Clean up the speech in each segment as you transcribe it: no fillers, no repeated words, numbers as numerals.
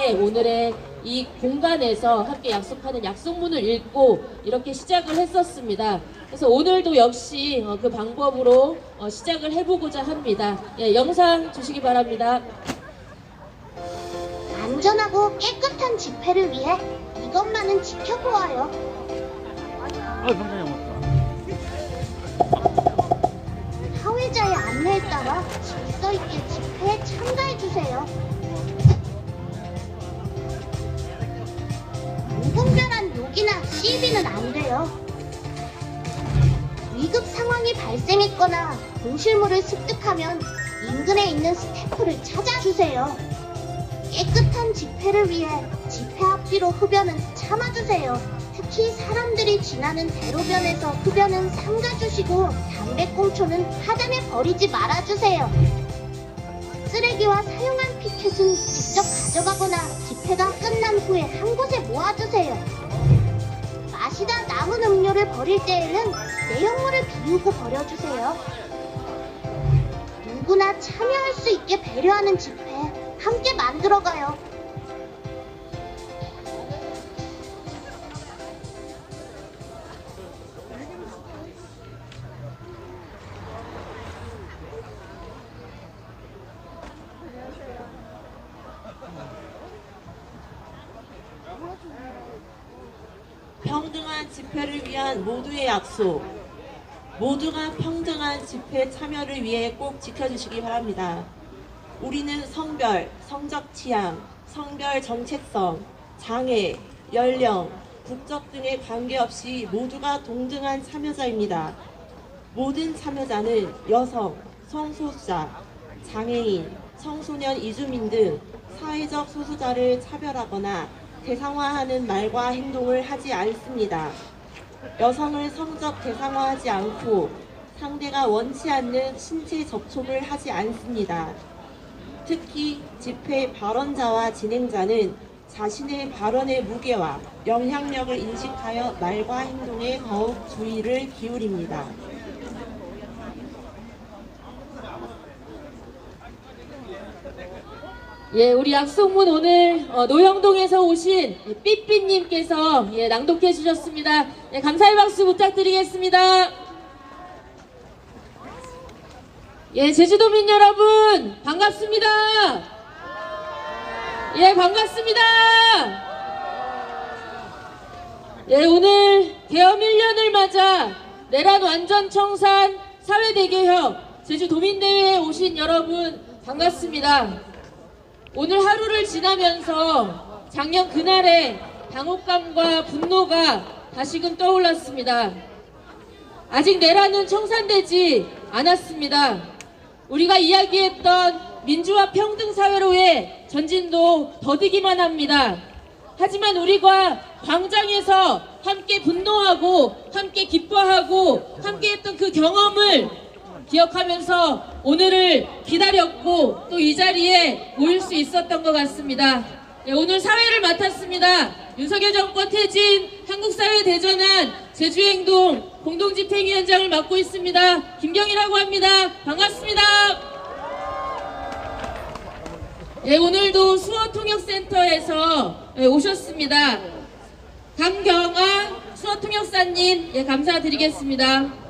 함께 오늘의 이 공간에서 함께 약속하는 약속문을 읽고 이렇게 시작을 했었습니다. 그래서 오늘도 역시 그 방법으로 시작을 해보고자 합니다. 예, 영상 주시기 바랍니다. 안전하고 깨끗한 집회를 위해 이것만은 지켜보아요. 사회자의 안내에 따라 질서 있게 집회에 참가해주세요. 무분별한 욕이나 시비는 안 돼요. 위급 상황이 발생했거나 공실물을 습득하면 인근에 있는 스태프를 찾아주세요. 깨끗한 집회를 위해 집회 앞뒤로 흡연은 참아주세요. 특히 사람들이 지나는 대로변에서 흡연은 삼가주시고 담배꽁초는 하단에 버리지 말아주세요. 쓰레기와 사용한 피켓은 직접 가져가거나 집회가 끝난 후에 한 곳에 모아주세요. 마시다 남은 음료를 버릴 때에는 내용물을 비우고 버려주세요. 누구나 참여할 수 있게 배려하는 집회 함께 만들어가요. 평등한 집회를 위한 모두의 약속. 모두가 평등한 집회 참여를 위해 꼭 지켜주시기 바랍니다. 우리는 성별, 성적 취향, 성별 정체성, 장애, 연령, 국적 등에 관계없이 모두가 동등한 참여자입니다. 모든 참여자는 여성, 성소수자, 장애인, 청소년 이주민 등 사회적 소수자를 차별하거나 대상화하는 말과 행동을 하지 않습니다. 여성을 성적 대상화하지 않고 상대가 원치 않는 신체 접촉을 하지 않습니다. 특히 집회 발언자와 진행자는 자신의 발언의 무게와 영향력을 인식하여 말과 행동에 더욱 주의를 기울입니다. 예, 우리 약속문 오늘 노영동에서 오신 삐삐님께서 낭독해 주셨습니다. 예, 감사의 박수 부탁드리겠습니다. 예, 제주도민 여러분 반갑습니다. 예, 반갑습니다. 예, 오늘 계엄 1년을 맞아 내란 완전 청산 사회대개혁 제주도민대회에 오신 여러분 반갑습니다. 오늘 하루를 지나면서 작년 그날의 당혹감과 분노가 다시금 떠올랐습니다. 아직 내란은 청산되지 않았습니다. 우리가 이야기했던 민주화 평등 사회로의 전진도 더디기만 합니다. 하지만 우리가 광장에서 함께 분노하고 함께 기뻐하고 함께했던 그 경험을 기억하면서 오늘을 기다렸고 또 이 자리에 모일 수 있었던 것 같습니다. 예, 오늘 사회를 맡았습니다. 윤석열 정권 퇴진 한국사회 대전환 제주행동 공동집행위원장을 맡고 있습니다. 김경희라고 합니다. 반갑습니다. 예, 오늘도 수어통역센터에서 오셨습니다. 강경아 수어통역사님 감사드리겠습니다.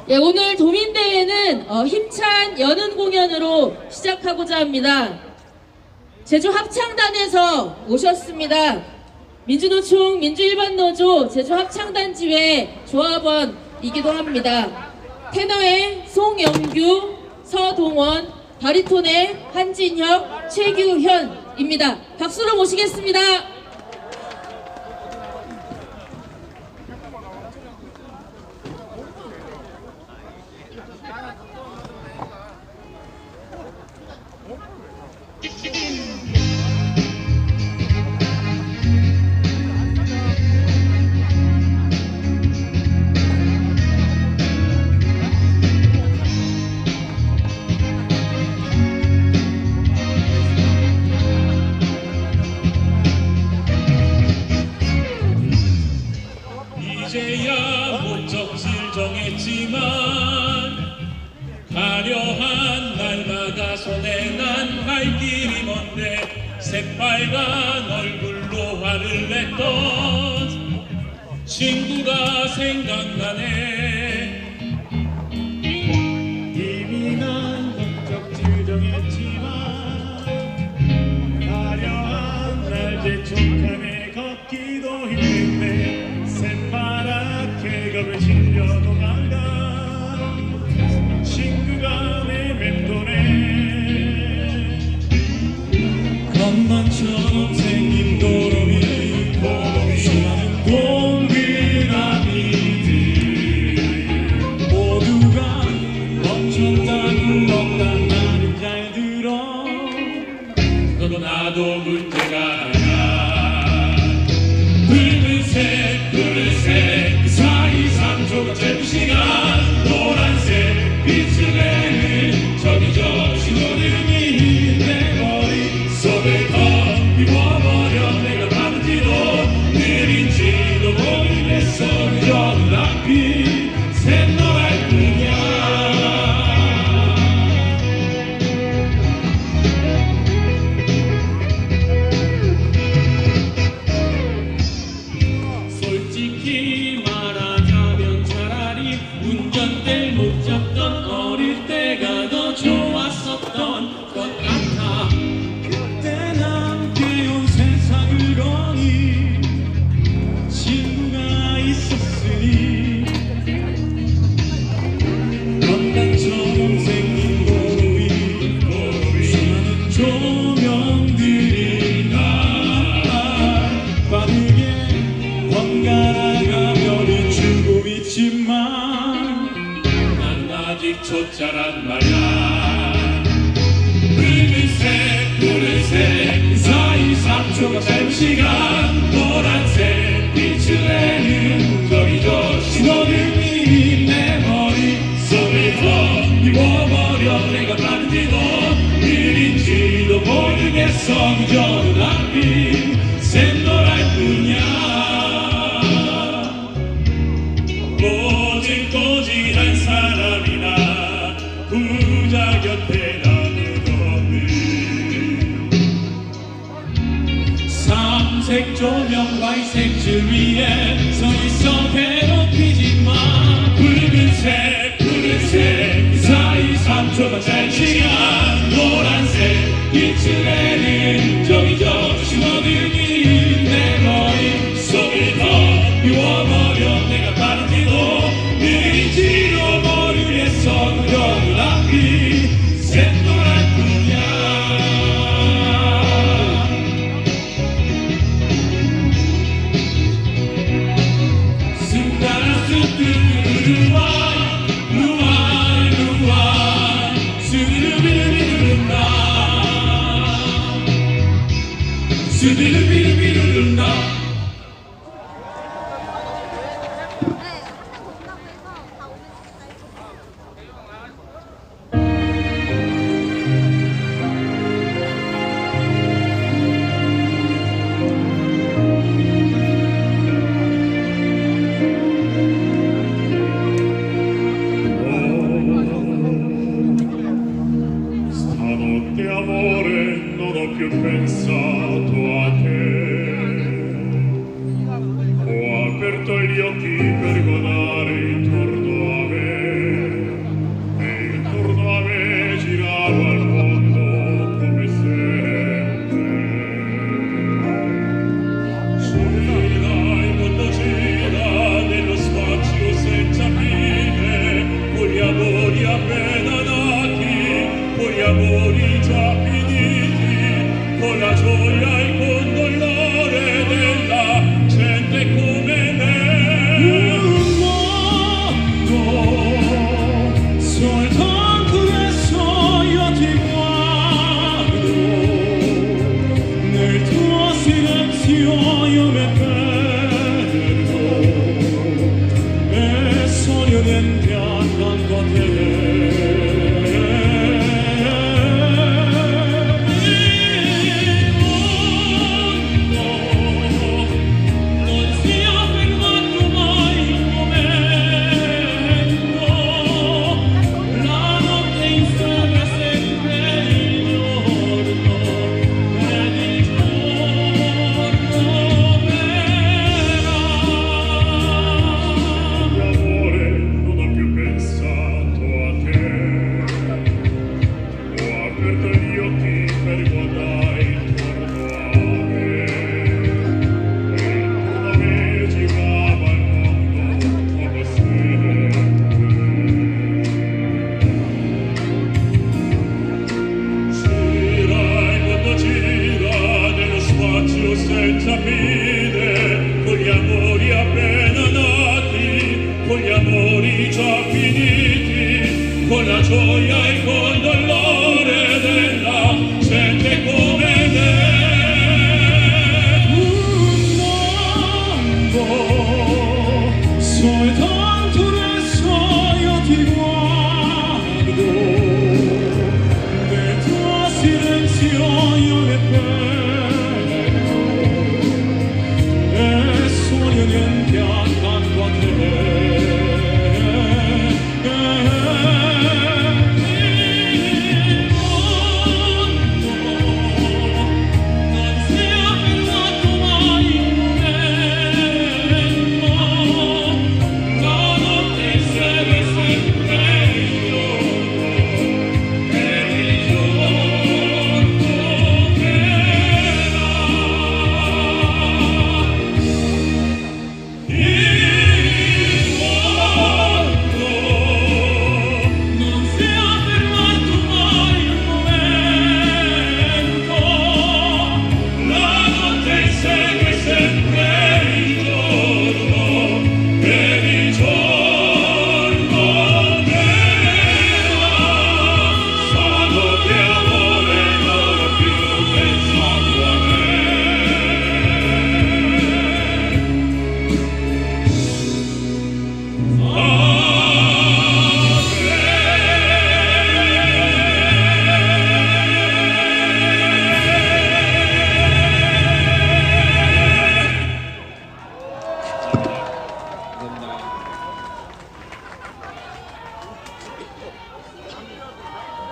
예, 오늘 도민대회는 힘찬 연은 공연으로 시작하고자 합니다. 제주 합창단에서 오셨습니다. 민주노총 민주일반노조 제주 합창단지회 조합원이기도 합니다. 테너의 송영규, 서동원, 바리톤의 한진혁, 최규현입니다. 박수로 모시겠습니다. 새빨간 얼굴로 화를 냈던 친구가 생각나네. 이미 난 목적지 정했지만 화려한 날 재촉하네. 걷기도 힘든데 새파랗게 겁을 실려도 간다. 친구가 내 맴도네. 건반처럼 생긴 도로위 수많은 동그라미들 모두가 멈췄다는 것만 나는 잘 들어. 너도 나도 문제가 아니야. 붉은색 푸른색 그 사이 3초가 짧은 시간 노란색 빛을 내는 저기 저 신호등이 내 머릿속을 더 비워버려. 내가 가는지도 느린지도 모르겠어. 그저 눈앞이 샛노랄 뿐이야. 솔직히 말하자면 차라리 운전대를 못 잡던 어릴 때가 더 좋았었던 것 같아. 그때 남겨온 세상을 거니 친구가 있었으니. 건강처럼 생긴 도로 위 수많은 조명들이 날 빠르게 번갈아가며 비추고 있지만 난 아직 초짜란 말야. 붉은색 푸른색 그 사이 3초가 짧은 시간 노란색 빛을 내는 저기 저 신호등이 내 머릿속을 더 비워버려. 내가 가는지도 느린지도 모르겠어. 그저 눈앞이 샛노랄 뿐이야. 꼬질꼬질한 사람이나 부자 곁에 나누거든. 삼색 조명 화이색 줄 위에 서 있어 괴롭히지 마. 붉은색 푸른색 그 사이 3초가 짧은 시간 노란색 빛을 내는 저기 저 신호등이 내 머릿속을 더 비워버려. 내가 빠른지도 느린지도 모르겠어. 그저 눈앞이 샛노랄 뿐이야. 스타라스 뚜루루와 루아 루아 스르르비르비르른다 스르르비르비르른다. Stanotte amore non ho più pensato a te. Ho aperto gli occhi per guardare intorno a me e intorno a me girava il mondo come sempre. Gira, il mondo gira nello spazio senza fine, con gli amori appena nati, con gli amori già finiti, con la gioia e il condolore della gente come me. Un mondo soltanto adesso io ti guardo, nel tuo silenzio io mi perdo e sogno dentro accanto a te. La notte insegue sempre il giorno ed il vide con gli amori appena nati, con gli amori già finiti, con la gioia e col dolore della gente come me. Un mondo soltanto adesso io ti guardo, nel tuo silenzio io le vedo e sogno niente accanto a te.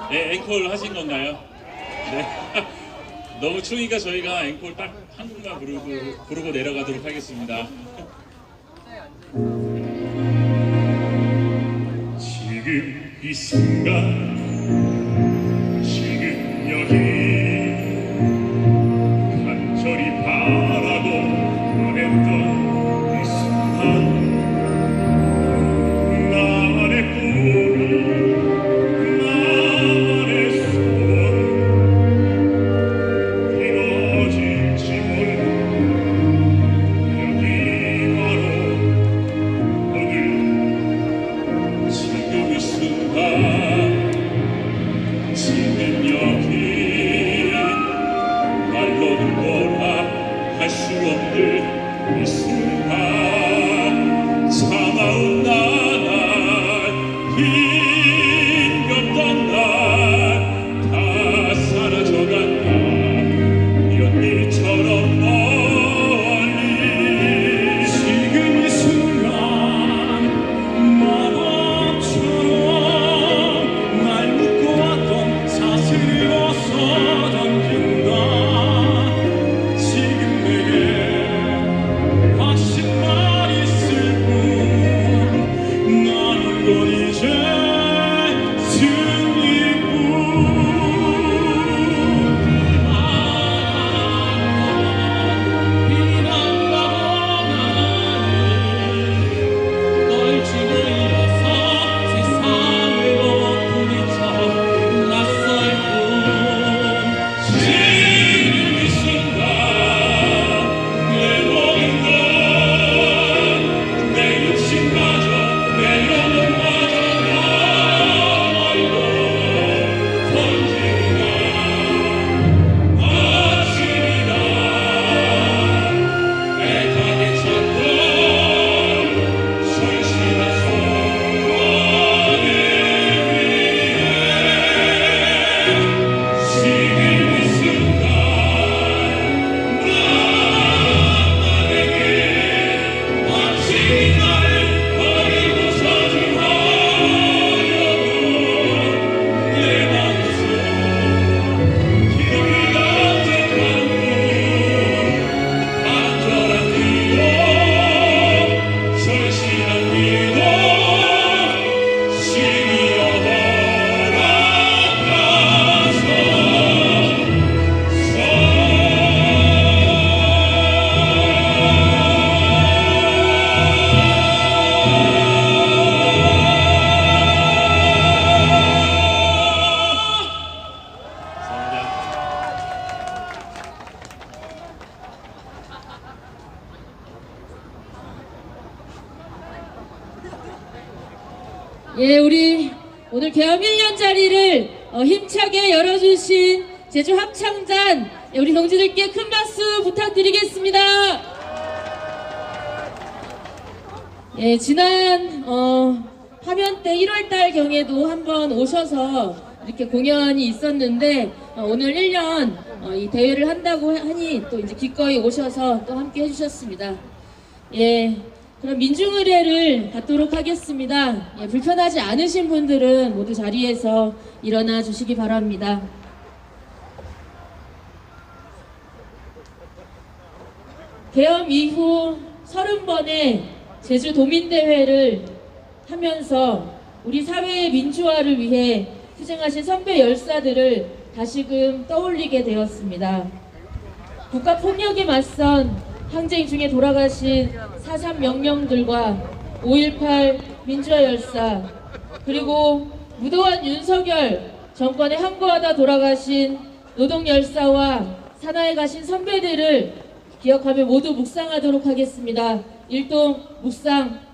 네, 앵콜 하신 건가요? 네. 너무 추우니까 저희가 앵콜 딱 한 곡만 부르고 내려가도록 하겠습니다. 지금 이 순간 지금 여기 간절히 바라고 원했던 이 순간 나만의 꿈이 나만의 소원 이루어질지 모르는 여기 바로 오늘 지금 이 순간 지금 여기 말로는 뭐라 할 수 없는 이 순간 차가운 나날 힘겹던 날 다 사라져간다 연일처럼 멀리 지금 이 순간 마법처럼 날 묶어왔던 사슬을 벗어 던진다 지금 내게 확신 예, 우리 오늘 개업 1년짜리를 힘차게 열어주신 제주 합창단 우리 동지들께 큰 박수 부탁드리겠습니다. 예, 지난 파면 때 1월달 경에도 한번 오셔서 이렇게 공연이 있었는데 오늘 1년 이 대회를 한다고 하니 또 이제 기꺼이 오셔서 또 함께 해주셨습니다. 예, 그럼 민중의례를 갖도록 하겠습니다. 예, 불편하지 않으신 분들은 모두 자리에서 일어나 주시기 바랍니다. 개업 이후 30번의 제주 도민대회를 하면서 우리 사회의 민주화를 위해 투쟁하신 선배 열사들을 다시금 떠올리게 되었습니다. 국가폭력에 맞선 항쟁 중에 돌아가신 4.3 명령들과 5.18 민주화 열사, 그리고 무도한 윤석열 정권에 항거하다 돌아가신 노동 열사와 산하에 가신 선배들을 기억하며 모두 묵상하도록 하겠습니다. 일동 묵상.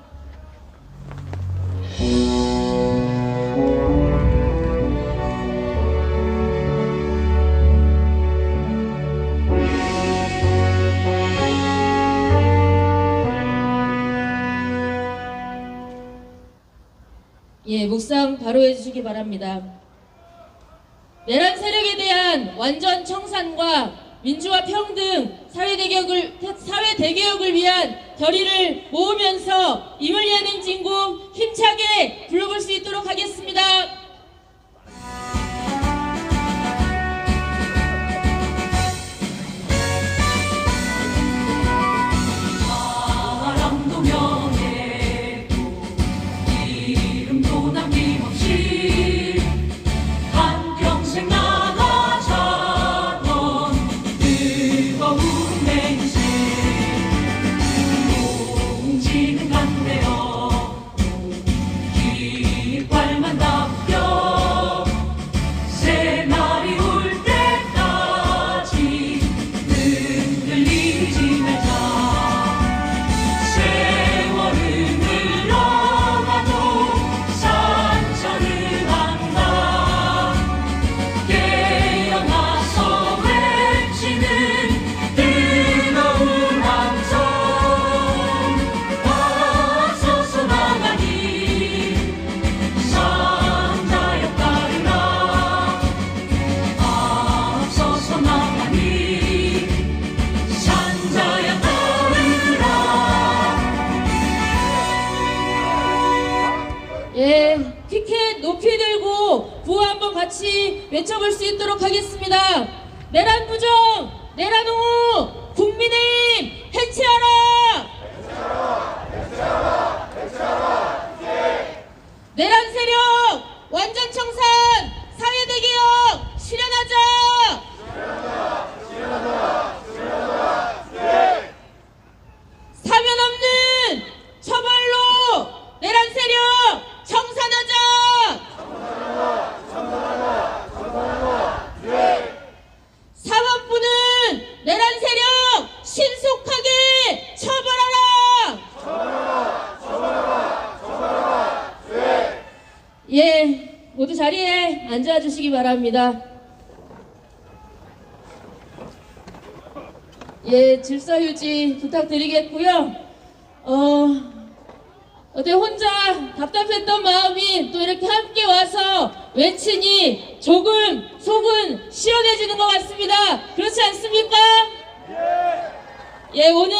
예, 묵상 바로 해주시기 바랍니다. 내란 세력에 대한 완전 청산과 민주화 평등, 사회 대개혁을 위한 결의를 모으면서 이물리한 행진곡 힘차게 불러볼 수 있도록 하겠습니다. 사랑도 명예도 이름도 남김없이 한평생 나가자던 뜨거운 맹세 공지는 간대어 깃발만 담겨 새날이 올 때까지 흔들리지 말자. 세월은 흘러가도 산천을 간다. 깨어나서 외치는 뜨거운 함성 앞서서 나가니 산자여 따르라. 앞서서 나가니 산자여 따르라. 예, 피켓 높이 들고 구호 한번 같이 외쳐볼 수 있도록 하겠습니다. 내란 부정, 내란 옹호, 국민의힘 해체하라! 내란 세력 완전 청산, 사회 대개혁 실현하자! 사면 없는 처벌로 내란 세력 청산하자! 사법부는 내란 세력 신속하게 처벌하라! 예, 모두 자리에 앉아주시기 바랍니다. 예, 질서 유지 부탁드리겠고요. 어때 혼자 답답했던 마음이 또 이렇게 함께 와서 외치니 조금 속은 시원해지는 것 같습니다. 그렇지 않습니까? 예, 오늘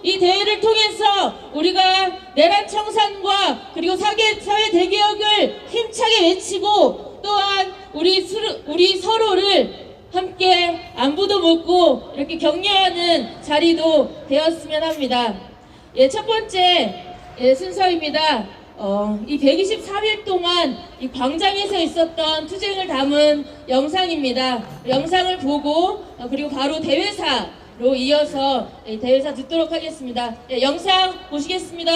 이 대회를 통해서 우리가 내란 청산과 그리고 사회 대개혁을 힘차게 외치고 또한 우리 서로를 함께 안부도 묻고 이렇게 격려하는 자리도 되었으면 합니다. 예, 첫 번째 순서입니다. 이 124일 동안 이 광장에서 있었던 투쟁을 담은 영상입니다. 영상을 보고 그리고 바로 대회사로 이어서 대회사 듣도록 하겠습니다. 영상 보시겠습니다.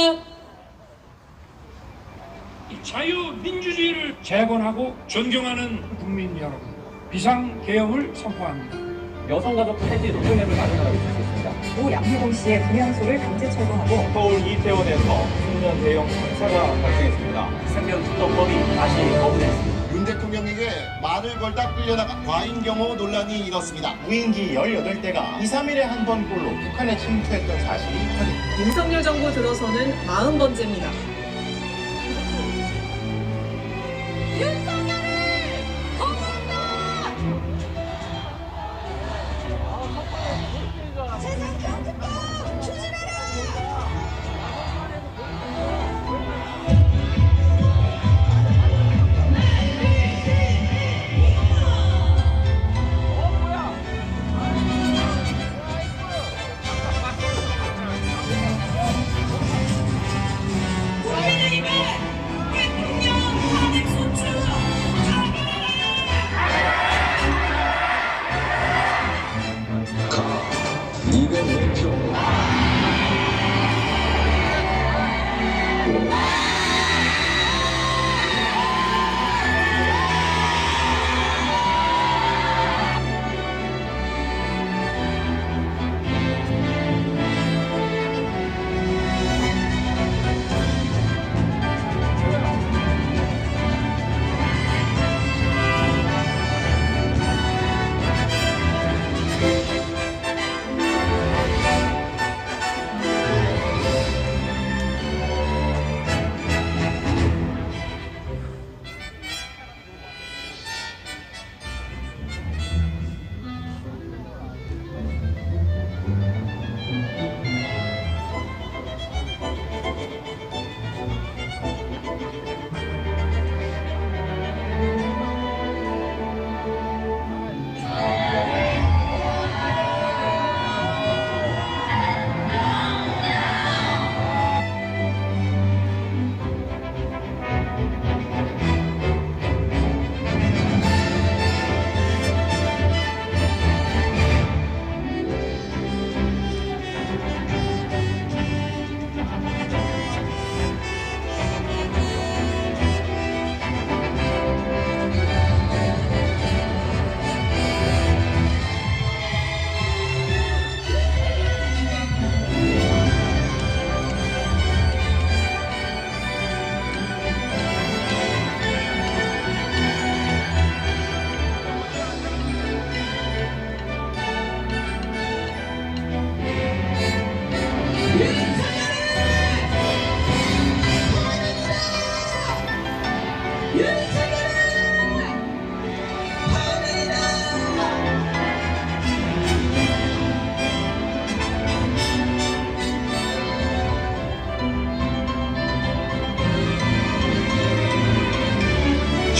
자유민주주의를 재건하고 존경하는 국민 여러분, 비상계엄을 선포합니다. 여성가족부 해지 노동력을 마련하고 있을 수 있습니다. 오 양효동 씨의 분향소를 강제 철거하고 서울 이태원에서 청년 대형 참사가 발생했습니다. 생명특검법이 다시 거부됐습니다. 윤 대통령에게 말을 걸다 끌려나가 과잉 경호 논란이 일었습니다. 무인기 18대가 2, 3일에 한 번꼴로 북한에 침투했던 사실이 확인됩니다. 윤석열 정부 들어서는 40번째입니다.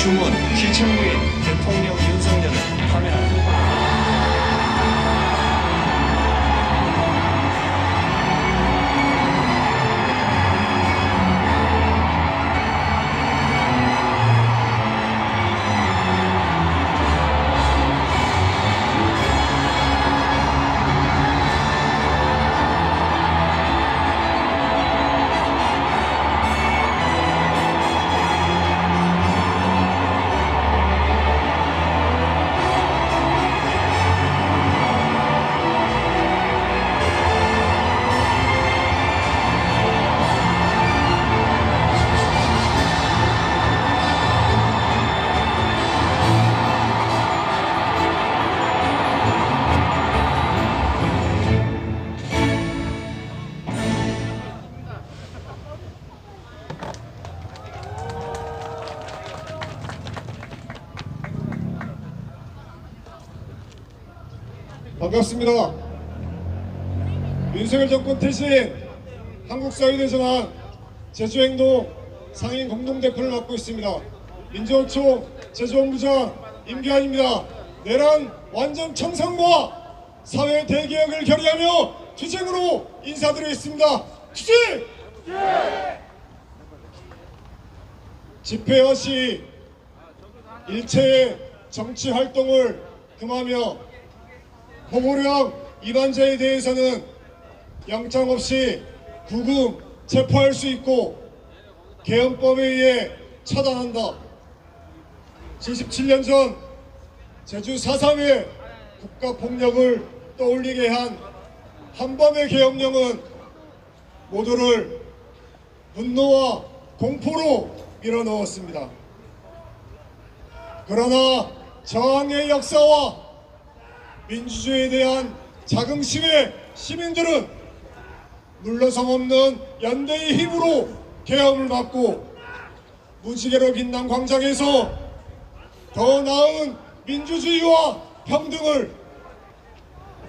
주문 시청구인 대통령 윤석열을 파면합니다. 반갑습니다. 윤석열 정권 퇴진 한국사회대전환 제주행동 상임 공동대표를 맡고 있습니다. 민주노총 제주본부장 임기환입니다. 내란 완전 청산과 사회 대개혁을 결의하며 투쟁으로 인사드리겠습니다. 투쟁! 집회와 시 일체의 정치 활동을 금하며 포고령 위반자에 대해서는 영장 없이 구금 체포할 수 있고 개헌법에 의해 처단한다. 77년 전 제주 4.3의 국가폭력을 떠올리게 한 한밤의 계엄령은 모두를 분노와 공포로 밀어넣었습니다. 그러나 저항의 역사와 민주주의에 대한 자긍심의 시민들은 물러섬 없는 연대의 힘으로 계엄을 막고 무지개로 빛난 광장에서 더 나은 민주주의와 평등을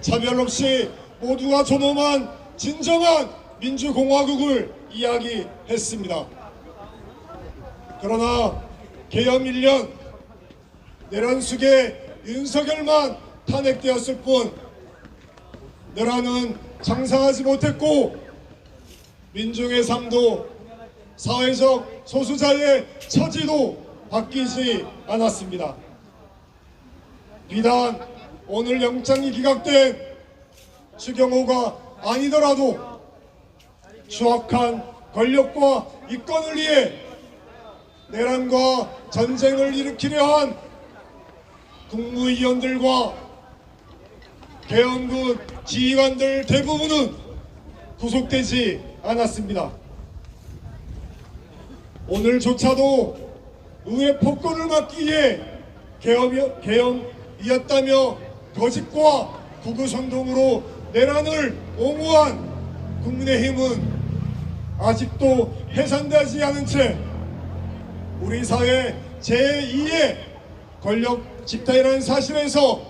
차별 없이 모두가 존엄한 진정한 민주공화국을 이야기했습니다. 그러나 계엄 1년 내란숙의 윤석열만 탄핵되었을 뿐 내란은 장사하지 못했고 민중의 삶도 사회적 소수자의 처지도 바뀌지 않았습니다. 비단 오늘 영장이 기각된 추경호가 아니더라도 추악한 권력과 이권을 위해 내란과 전쟁을 일으키려 한 국무위원들과 계엄군 지휘관들 대부분은 구속되지 않았습니다. 오늘조차도 의회 폭거를 막기 위해 계엄이었다며 거짓과 구구선동으로 내란을 옹호한 국민의힘은 아직도 해산되지 않은 채 우리 사회 제2의 권력 집단이라는 사실에서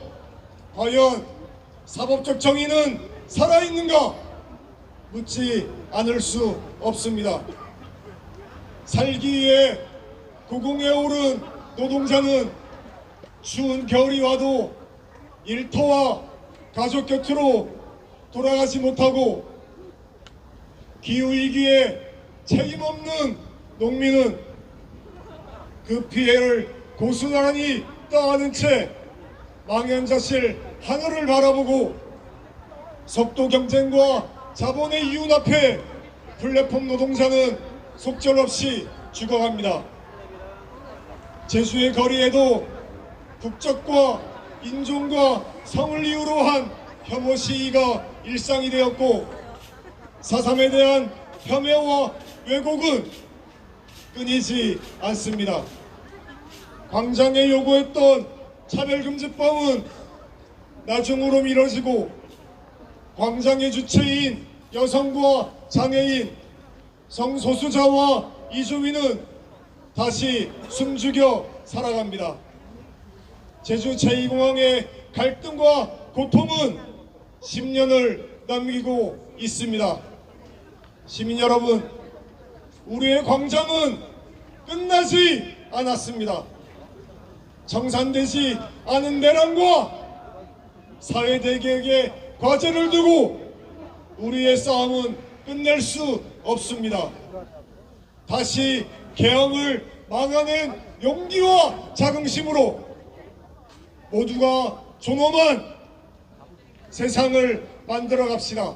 과연 사법적 정의는 살아있는가 묻지 않을 수 없습니다. 살기 위해 고공에 오른 노동자는 추운 겨울이 와도 일터와 가족 곁으로 돌아가지 못하고 기후위기에 책임없는 농민은 그 피해를 고스란히 떠안은 채 망연자실 하늘을 바라보고 속도 경쟁과 자본의 이윤 앞에 플랫폼 노동자는 속절없이 죽어갑니다. 제주의 거리에도 국적과 인종과 성을 이유로 한 혐오 시위가 일상이 되었고 4.3에 대한 혐오와 왜곡은 끊이지 않습니다. 광장에 요구했던 차별금지법은 나중으로 미뤄지고 광장의 주체인 여성과 장애인, 성소수자와 이주민은 다시 숨죽여 살아갑니다. 제주 제2공항의 갈등과 고통은 10년을 남기고 있습니다. 시민 여러분, 우리의 광장은 끝나지 않았습니다. 청산되지 않은 내란과 사회대개혁의 과제를 두고 우리의 싸움은 끝낼 수 없습니다. 다시 계엄을 막아낸 용기와 자긍심으로 모두가 존엄한 세상을 만들어 갑시다.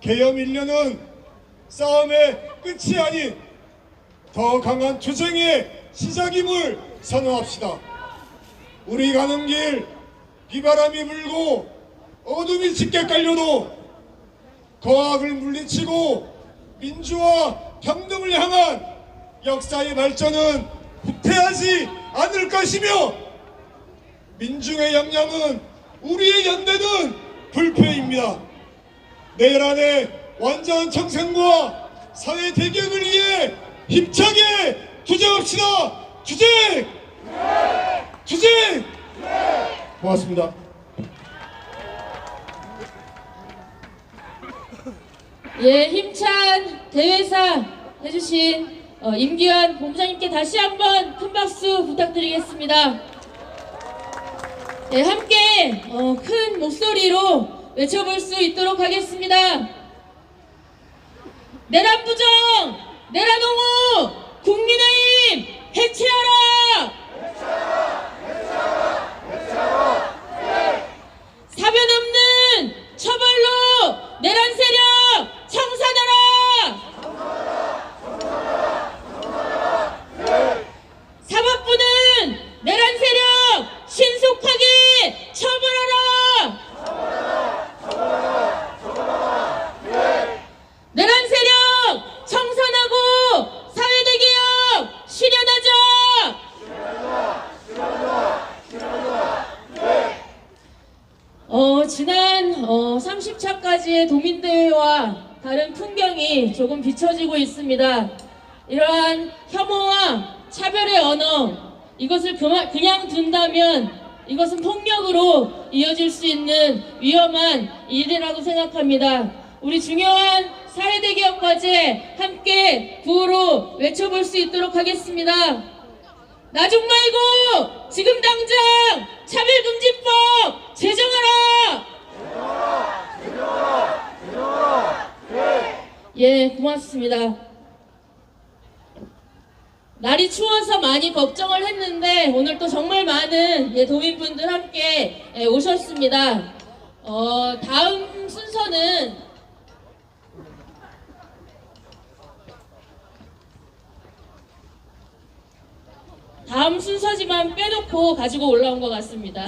계엄 1년은 싸움의 끝이 아닌 더 강한 투쟁의 시작임을 선언합시다. 우리 가는 길 비바람이 불고 어둠이 짙게 깔려도 거악을 물리치고 민주화 평등을 향한 역사의 발전은 후퇴하지 않을 것이며 민중의 역량은 우리의 연대는 불패입니다. 내란의 완전한 청산과 사회 대격을 위해 힘차게 투쟁합시다. 투쟁! 투쟁! 고맙습니다. 예, 힘찬 대회사 해주신 임기환 본부장님께 다시 한번 큰 박수 부탁드리겠습니다. 네, 함께 큰 목소리로 외쳐볼 수 있도록 하겠습니다. 내란 부정, 내란 옹호, 국민의힘 해체하라! 사변 없는 처벌로 내란 세력 청산하라! 사법부는 내란 세력 신속하게 처벌하라! 30차까지의 도민대회와 다른 풍경이 조금 비춰지고 있습니다. 이러한 혐오와 차별의 언어, 이것을 그냥 둔다면 이것은 폭력으로 이어질 수 있는 위험한 일이라고 생각합니다. 우리 중요한 사회대개혁 과제 함께 구호로 외쳐볼 수 있도록 하겠습니다. 나중 말고 지금 당장 차별금지법 제정하라! 예, 고맙습니다. 날이 추워서 많이 걱정을 했는데 오늘 또 정말 많은 도민분들 함께 오셨습니다. 다음 순서는 다음 순서지만 빼놓고 가지고 올라온 것 같습니다.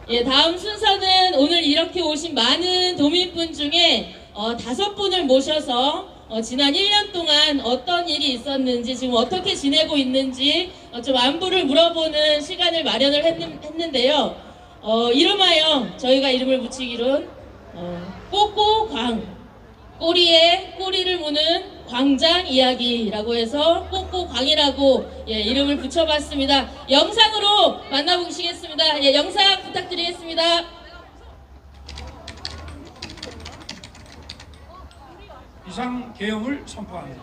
예, 다음 순서는 오늘 이렇게 오신 많은 도민분 중에 5분을 모셔서 지난 1년 동안 어떤 일이 있었는지, 지금 어떻게 지내고 있는지 좀 안부를 물어보는 시간을 마련을 했는데요. 이름하여 저희가 이름을 붙이기로는 꼬꼬광, 꼬리에 꼬리를 무는 광장 이야기라고 해서 꼬꼬광이라고 이름을 붙여봤습니다. 영상으로 만나보시겠습니다. 예, 영상 부탁드리겠습니다. 이상 계엄을 선포합니다.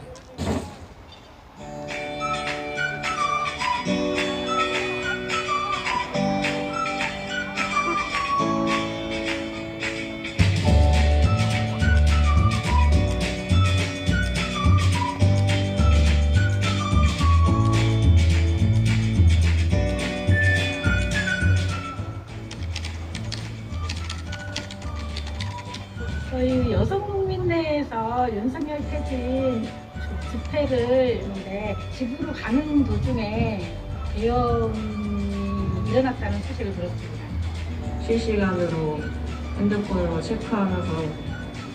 저희 여성국민회에서 윤석열 퇴진 집회를 했는데 집으로 가는 도중에 계엄이 일어났다는 소식을 들었습니다. 실시간으로 핸드폰으로 체크하면서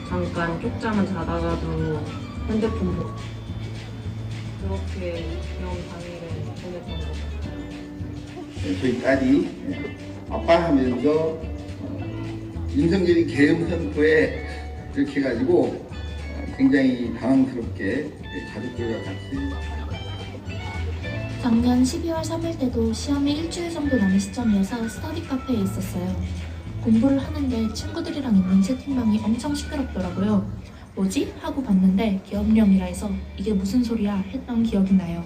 잠깐 쪽잠을 자다가도 핸드폰 보고 그렇게 계엄 당일에 보냈던 것 같아요. 저희 딸이 아빠하면서 윤석열이 계엄 선포에 그렇게 해가지고 굉장히 당황스럽게 가족들과 같이 작년 12월 3일 때도 시험이 일주일 정도 남은 시점이어서 스터디 카페에 있었어요. 공부를 하는데 친구들이랑 있는 채팅방이 엄청 시끄럽더라고요. 뭐지? 하고 봤는데 계엄령이라 해서 이게 무슨 소리야 했던 기억이 나요.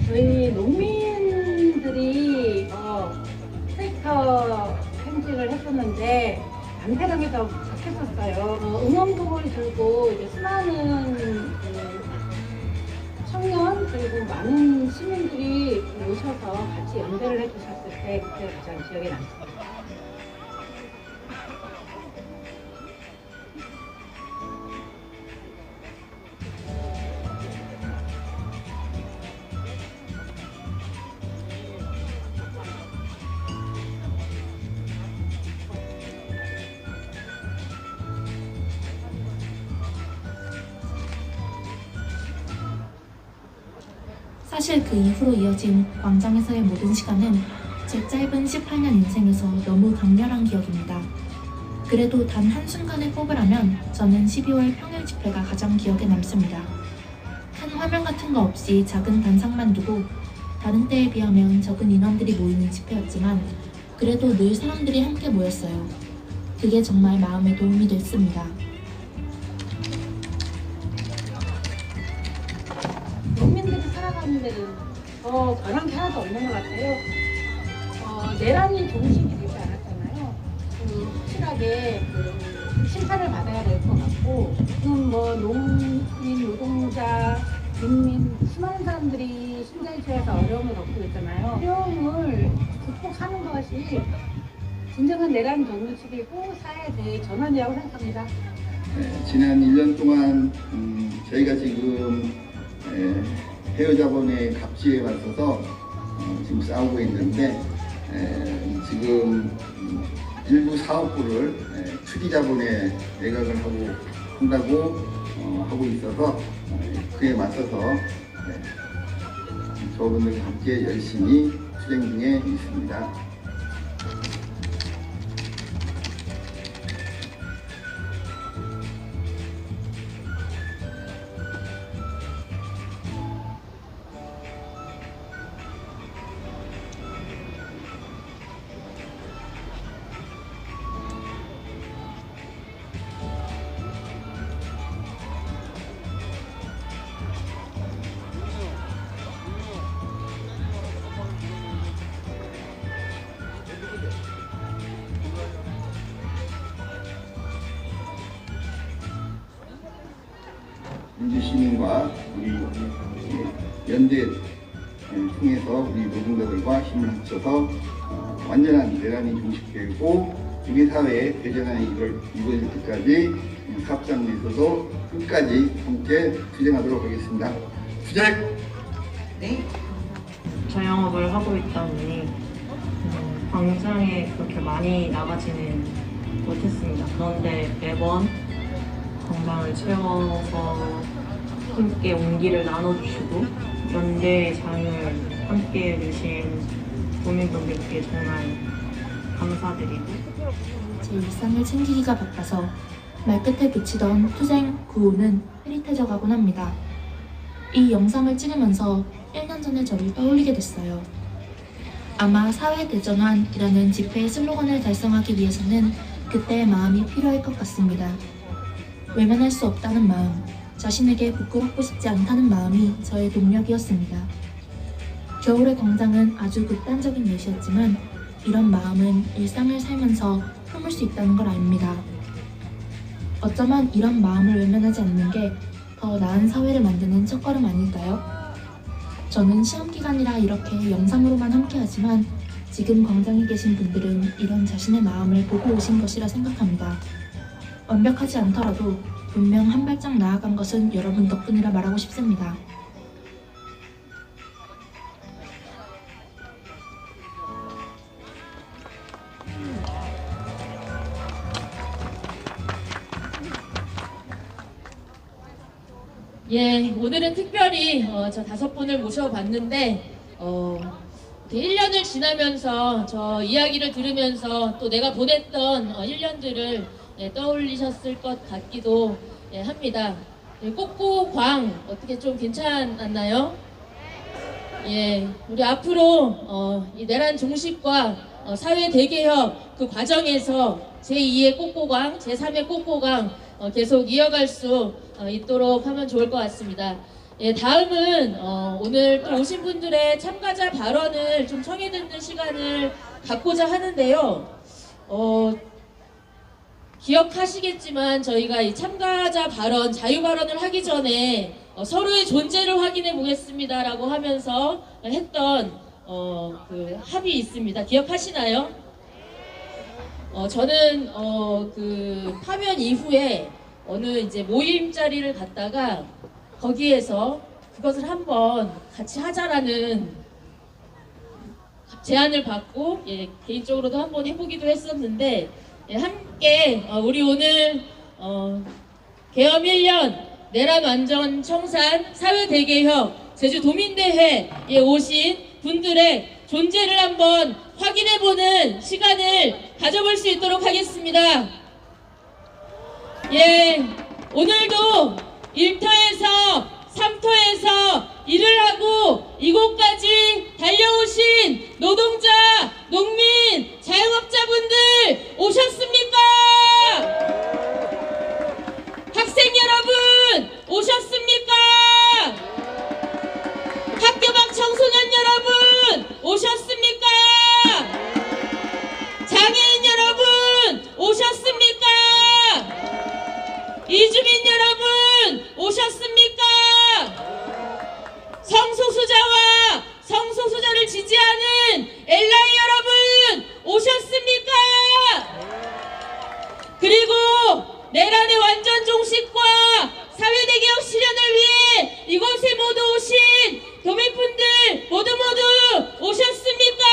저희 농민들이 트랙터 행진을 했었는데 남태령에서 도착했었어요. 응원봉을 들고 이제 수많은 청년 그리고 많은 시민들이 오셔서 같이 연대를 해주셨을 때 그때 가장 기억에 남습니다. 사실 그 이후로 이어진 광장에서의 모든 시간은 제 짧은 18년 인생에서 너무 강렬한 기억입니다. 그래도 단 한순간을 꼽으라면 저는 12월 평일 집회가 가장 기억에 남습니다. 큰 화면 같은 거 없이 작은 단상만 두고 다른 때에 비하면 적은 인원들이 모이는 집회였지만 그래도 늘 사람들이 함께 모였어요. 그게 정말 마음에 도움이 됐습니다. 농민들이 살아가는 데는 더 변한 게 하나도 없는 것 같아요. 내란이 종식이 되지 않았잖아요. 확실하게 심판을 받아야 될 것 같고 지금 농민, 노동자, 민민 수많은 사람들이 신장이 처해서 어려움을 겪고 있잖아요. 어려움을 극복하는 것이 진정한 내란 종식이고 사회의 대전환이라고 생각합니다. 지난 1년 동안 저희가 지금 해외자본의 갑질에 맞서서 지금 싸우고 있는데 지금 일부 사업부를 투기자본에 매각을 한다고 하고 있어서 그에 맞서서 저분들과 함께 열심히 투쟁 중에 있습니다. 민주시민과 우리 연대를 통해서 우리 노동자들과 힘을 합쳐서 완전한 내란이 종식되고 우리 사회의 대전환이 이루어질 때까지 사업장에서도 끝까지 함께 투쟁하도록 하겠습니다. 투쟁! 네. 자영업을 하고 있다 보니 광장에 그렇게 많이 나가지는 못했습니다. 그런데 매번 광장을 채워서 함께 온기를 나눠주시고 연대의 장을 함께 해주신 도민분들께 정말 감사드리고 제 일상을 챙기기가 바빠서 말끝에 붙이던 투쟁 구호는 흐릿해져 가곤 합니다. 이 영상을 찍으면서 1년 전의 저를 떠올리게 됐어요. 아마 사회대전환이라는 집회의 슬로건을 달성하기 위해서는 그때의 마음이 필요할 것 같습니다. 외면할 수 없다는 마음, 자신에게 부끄럽고 싶지 않다는 마음이 저의 동력이었습니다. 겨울의 광장은 아주 극단적인 예시였지만 이런 마음은 일상을 살면서 품을 수 있다는 걸 압니다. 어쩌면 이런 마음을 외면하지 않는 게 더 나은 사회를 만드는 첫걸음 아닐까요? 저는 시험기간이라 이렇게 영상으로만 함께하지만 지금 광장에 계신 분들은 이런 자신의 마음을 보고 오신 것이라 생각합니다. 완벽하지 않더라도 분명 한 발짝 나아간 것은 여러분 덕분이라 말하고 싶습니다. 예, 오늘은 특별히 저 5분을 모셔봤는데 1년을 지나면서 저 이야기를 들으면서 또 내가 보냈던 1년들을 떠올리셨을 것 같기도 합니다. 꼬꼬광 어떻게 좀 괜찮았나요? 예, 우리 앞으로 이 내란 종식과 사회 대개혁 그 과정에서 제2의 꼬꼬광, 제3의 꼬꼬광 계속 이어갈 수 있도록 하면 좋을 것 같습니다. 예, 다음은 오늘 또 오신 분들의 참가자 발언을 좀 청해 듣는 시간을 갖고자 하는데요. 기억하시겠지만 저희가 이 참가자 발언, 자유 발언을 하기 전에 서로의 존재를 확인해 보겠습니다라고 하면서 했던 그 합의 있습니다. 기억하시나요? 저는 그 파면 이후에 어느 이제 모임 자리를 갔다가 거기에서 그것을 한번 같이 하자라는 제안을 받고 개인적으로도 한번 해보기도 했었는데 함께 우리 오늘 계엄 1년 내란 완전 청산 사회 대개혁 제주 도민대회에 오신 분들의 존재를 한번 확인해보는 시간을 가져볼 수 있도록 하겠습니다. 예, 오늘도 1터에서 3터에서 일을 하고 이곳까지 달려오신 노동자, 농민, 자영업자분들 오셨습니까? 학생 여러분 오셨습니까? 학교 밖 청소년 여러분 오셨습니까? 장애인 여러분 오셨습니까? 이주민 여러분 오셨습니까? 성소수자와 성소수자를 지지하는 LI 여러분 오셨습니까? 그리고 내란의 완전 종식과 사회대개혁 실현을 위해 이곳에 모두 오신 교민분들 모두 오셨습니까?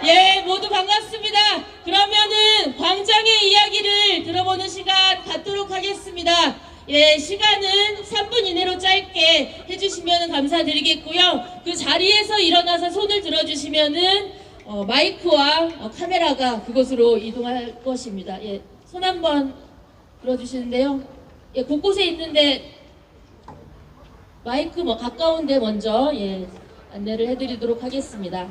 예, 모두 반갑습니다. 그러면은 광장의 이야기를 들어보는 시간 갖도록 하겠습니다. 예, 시간은 3분 이내로 짧게 해주시면 감사드리겠고요. 그 자리에서 일어나서 손을 들어주시면은 마이크와 카메라가 그곳으로 이동할 것입니다. 예, 손 한번 들어주시는데요. 예, 곳곳에 있는데 마이크 가까운데 먼저 안내를 해드리도록 하겠습니다.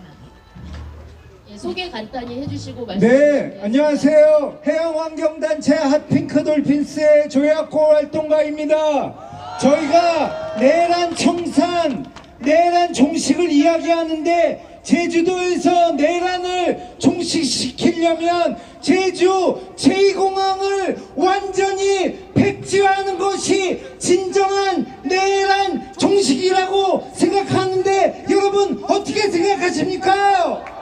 예, 소개 간단히 해주시고 네, 안녕하세요. 해양환경단체 핫핑크돌핀스의 조약고 활동가입니다. 저희가 내란 청산, 내란 종식을 이야기하는데 제주도에서 내란을 종식시키려면 제주 제2공항을 완전히 백지화하는 것이 진정한 내란 종식이라고 생각하는데 여러분 어떻게 생각하십니까?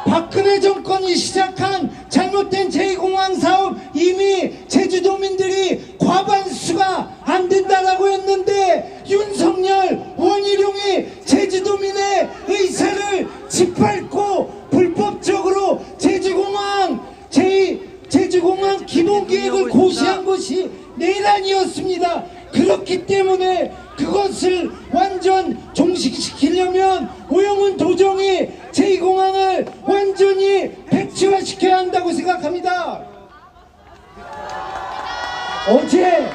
박근혜 정권이 시작한 잘못된 제2공항 사업 이미 제주도민들이 과반수가 안 된다라고 했는데 윤석열, 원희룡이 제주도민의 의사를 짓밟고 불법적으로 제주공항 기본계획을 고시한 것이 내란이었습니다. 그렇기 때문에 그것을 완전 종식시키려면 오영훈 도정이 제2공항을 완전히 백지화시켜야 한다고 생각합니다. 어제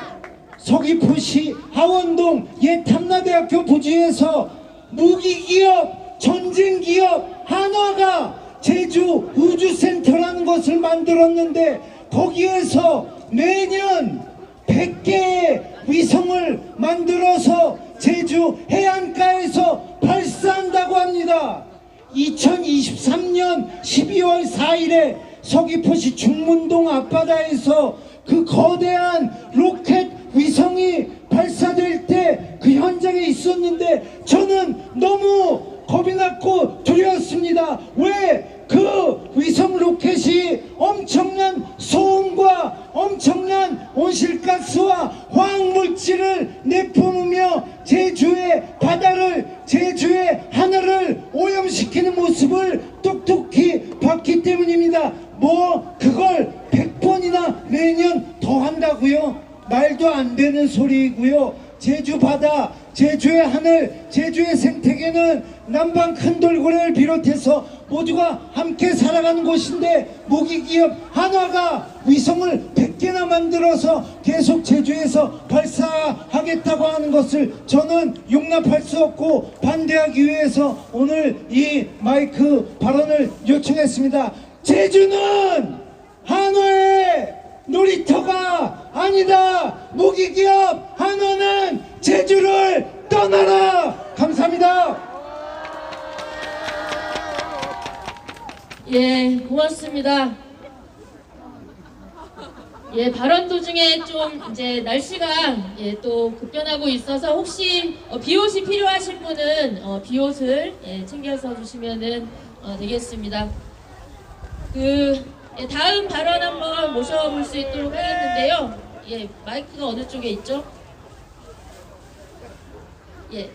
서귀포시 하원동 옛 탐라대학교 부지에서 무기기업, 전쟁기업 한화가 제주 우주센터라는 것을 만들었는데 거기에서 매년 100개의 위성을 만들어서 제주 해안가에서 발사한다고 합니다. 2023년 12월 4일에 서귀포시 중문동 앞바다에서 그 거대한 로켓 위성이 발사될 때 그 현장에 있었는데 저는 너무 겁이 났고 두려웠습니다. 왜? 그 위성 로켓이 엄청난 소음과 엄청난 온실가스와 화학물질을 내뿜으며 제주의 바다를, 제주의 하늘을 오염시키는 모습을 똑똑히 봤기 때문입니다. 그걸 100번이나 매년 더 한다고요? 말도 안 되는 소리이고요. 제주 바다, 제주의 하늘, 제주의 생태계는 남방 큰돌고래를 비롯해서 모두가 함께 살아가는 곳인데 무기기업 한화가 위성을 100개나 만들어서 계속 제주에서 발사하겠다고 하는 것을 저는 용납할 수 없고 반대하기 위해서 오늘 이 마이크 발언을 요청했습니다. 제주는 한화의 놀이터가 아니다. 무기기업 한화는 제주를 떠나라. 감사합니다. 예, 고맙습니다. 예, 발언 도중에 좀 이제 날씨가 또 급변하고 있어서 혹시 비옷이 필요하신 분은 비옷을 챙겨서 주시면은 되겠습니다. 다음 발언 한번 모셔볼 수 있도록 하겠는데요. 예, 마이크가 어느 쪽에 있죠? 예,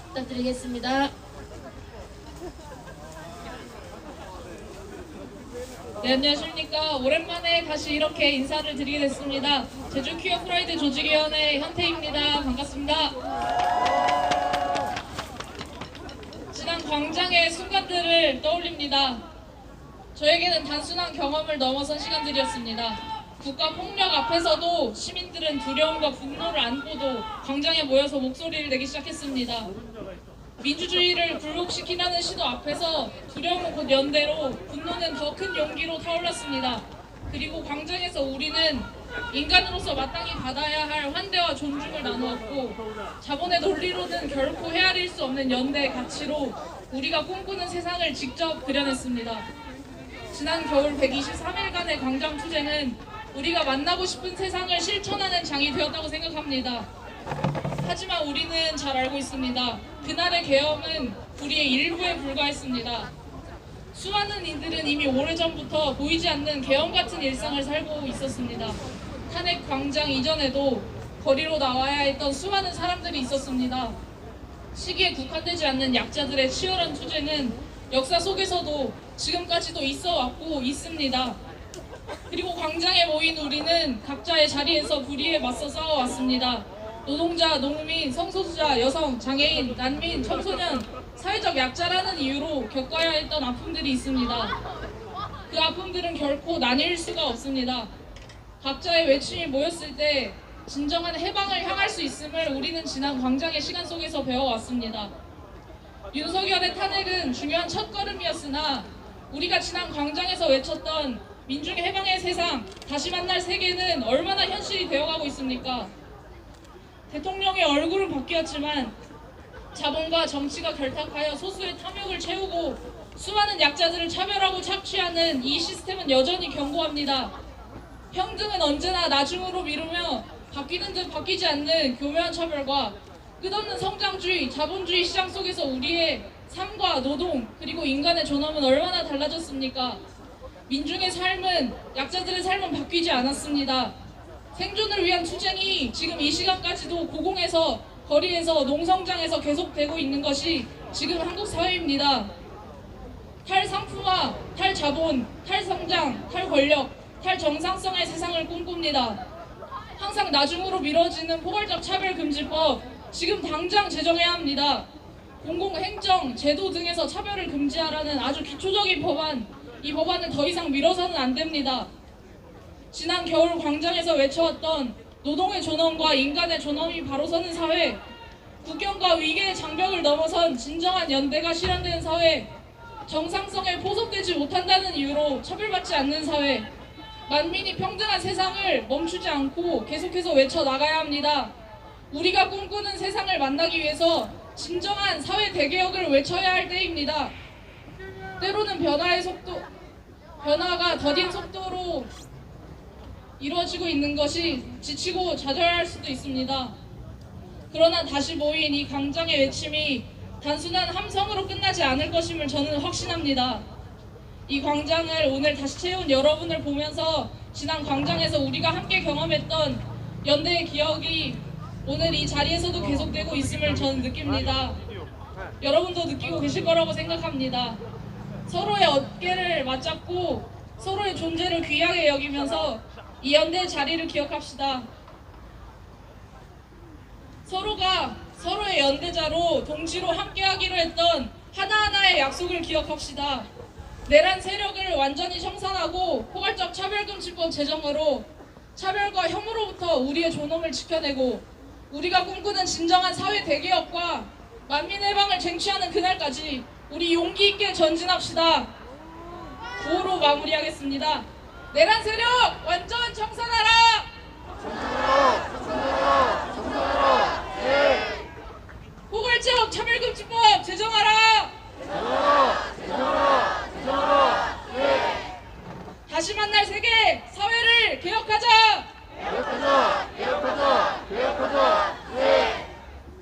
부탁드리겠습니다. 네, 안녕하십니까. 오랜만에 다시 이렇게 인사를 드리게 됐습니다. 제주 퀴어 프라이드 조직위원회 현태입니다. 반갑습니다. 지난 광장의 순간들을 떠올립니다. 저에게는 단순한 경험을 넘어선 시간들이었습니다. 국가폭력 앞에서도 시민들은 두려움과 분노를 안고도 광장에 모여서 목소리를 내기 시작했습니다. 민주주의를 굴복시키려는 시도 앞에서 두려움은 곧 연대로, 분노는 더 큰 용기로 타올랐습니다. 그리고 광장에서 우리는 인간으로서 마땅히 받아야 할 환대와 존중을 나누었고, 자본의 논리로는 결코 헤아릴 수 없는 연대의 가치로 우리가 꿈꾸는 세상을 직접 그려냈습니다. 지난 겨울 123일간의 광장 투쟁은 우리가 만나고 싶은 세상을 실천하는 장이 되었다고 생각합니다. 하지만 우리는 잘 알고 있습니다. 그날의 계엄은 우리의 일부에 불과했습니다. 수많은 이들은 이미 오래전부터 보이지 않는 계엄 같은 일상을 살고 있었습니다. 탄핵 광장 이전에도 거리로 나와야 했던 수많은 사람들이 있었습니다. 시기에 국한되지 않는 약자들의 치열한 투쟁은 역사 속에서도 지금까지도 있어 왔고 있습니다. 그리고 광장에 모인 우리는 각자의 자리에서 불의에 맞서 싸워왔습니다. 노동자, 농민, 성소수자, 여성, 장애인, 난민, 청소년, 사회적 약자라는 이유로 겪어야 했던 아픔들이 있습니다. 그 아픔들은 결코 나뉠 수가 없습니다. 각자의 외침이 모였을 때 진정한 해방을 향할 수 있음을 우리는 지난 광장의 시간 속에서 배워왔습니다. 윤석열의 탄핵은 중요한 첫걸음이었으나 우리가 지난 광장에서 외쳤던 민중의 해방의 세상, 다시 만날 세계는 얼마나 현실이 되어가고 있습니까? 대통령의 얼굴은 바뀌었지만 자본과 정치가 결탁하여 소수의 탐욕을 채우고 수많은 약자들을 차별하고 착취하는 이 시스템은 여전히 견고합니다. 평등은 언제나 나중으로 미루며 바뀌는 듯 바뀌지 않는 교묘한 차별과 끝없는 성장주의, 자본주의 시장 속에서 우리의 삶과 노동, 그리고 인간의 존엄은 얼마나 달라졌습니까? 민중의 삶은, 약자들의 삶은 바뀌지 않았습니다. 생존을 위한 투쟁이 지금 이 시간까지도 고공에서, 거리에서, 농성장에서 계속되고 있는 것이 지금 한국 사회입니다. 탈상품화, 탈자본, 탈성장, 탈권력, 탈정상성의 세상을 꿈꿉니다. 항상 나중으로 미뤄지는 포괄적 차별금지법, 지금 당장 제정해야 합니다. 공공행정, 제도 등에서 차별을 금지하라는 아주 기초적인 법안, 이 법안은 더 이상 미뤄서는 안 됩니다. 지난 겨울 광장에서 외쳐왔던 노동의 존엄과 인간의 존엄이 바로 서는 사회, 국경과 위계의 장벽을 넘어선 진정한 연대가 실현되는 사회, 정상성에 포섭되지 못한다는 이유로 처벌받지 않는 사회, 만민이 평등한 세상을 멈추지 않고 계속해서 외쳐나가야 합니다. 우리가 꿈꾸는 세상을 만나기 위해서 진정한 사회 대개혁을 외쳐야 할 때입니다. 때로는 변화가 더딘 속도로 이루어지고 있는 것이 지치고 좌절할 수도 있습니다. 그러나 다시 모인 이 광장의 외침이 단순한 함성으로 끝나지 않을 것임을 저는 확신합니다. 이 광장을 오늘 다시 채운 여러분을 보면서 지난 광장에서 우리가 함께 경험했던 연대의 기억이 오늘 이 자리에서도 계속되고 있음을 저는 느낍니다. 여러분도 느끼고 계실 거라고 생각합니다. 서로의 어깨를 맞잡고 서로의 존재를 귀하게 여기면서 이 연대의 자리를 기억합시다. 서로가 서로의 연대자로 동지로 함께하기로 했던 하나하나의 약속을 기억합시다. 내란 세력을 완전히 청산하고 포괄적 차별금지법 제정으로 차별과 혐오로부터 우리의 존엄을 지켜내고 우리가 꿈꾸는 진정한 사회 대개혁과 만민 해방을 쟁취하는 그날까지 우리 용기 있게 전진합시다. 구호로 마무리하겠습니다. 내란 세력 완전 청산하라! 포괄적 차별금지법 제정하라! 다시 만날 세계 사회를 개혁하자!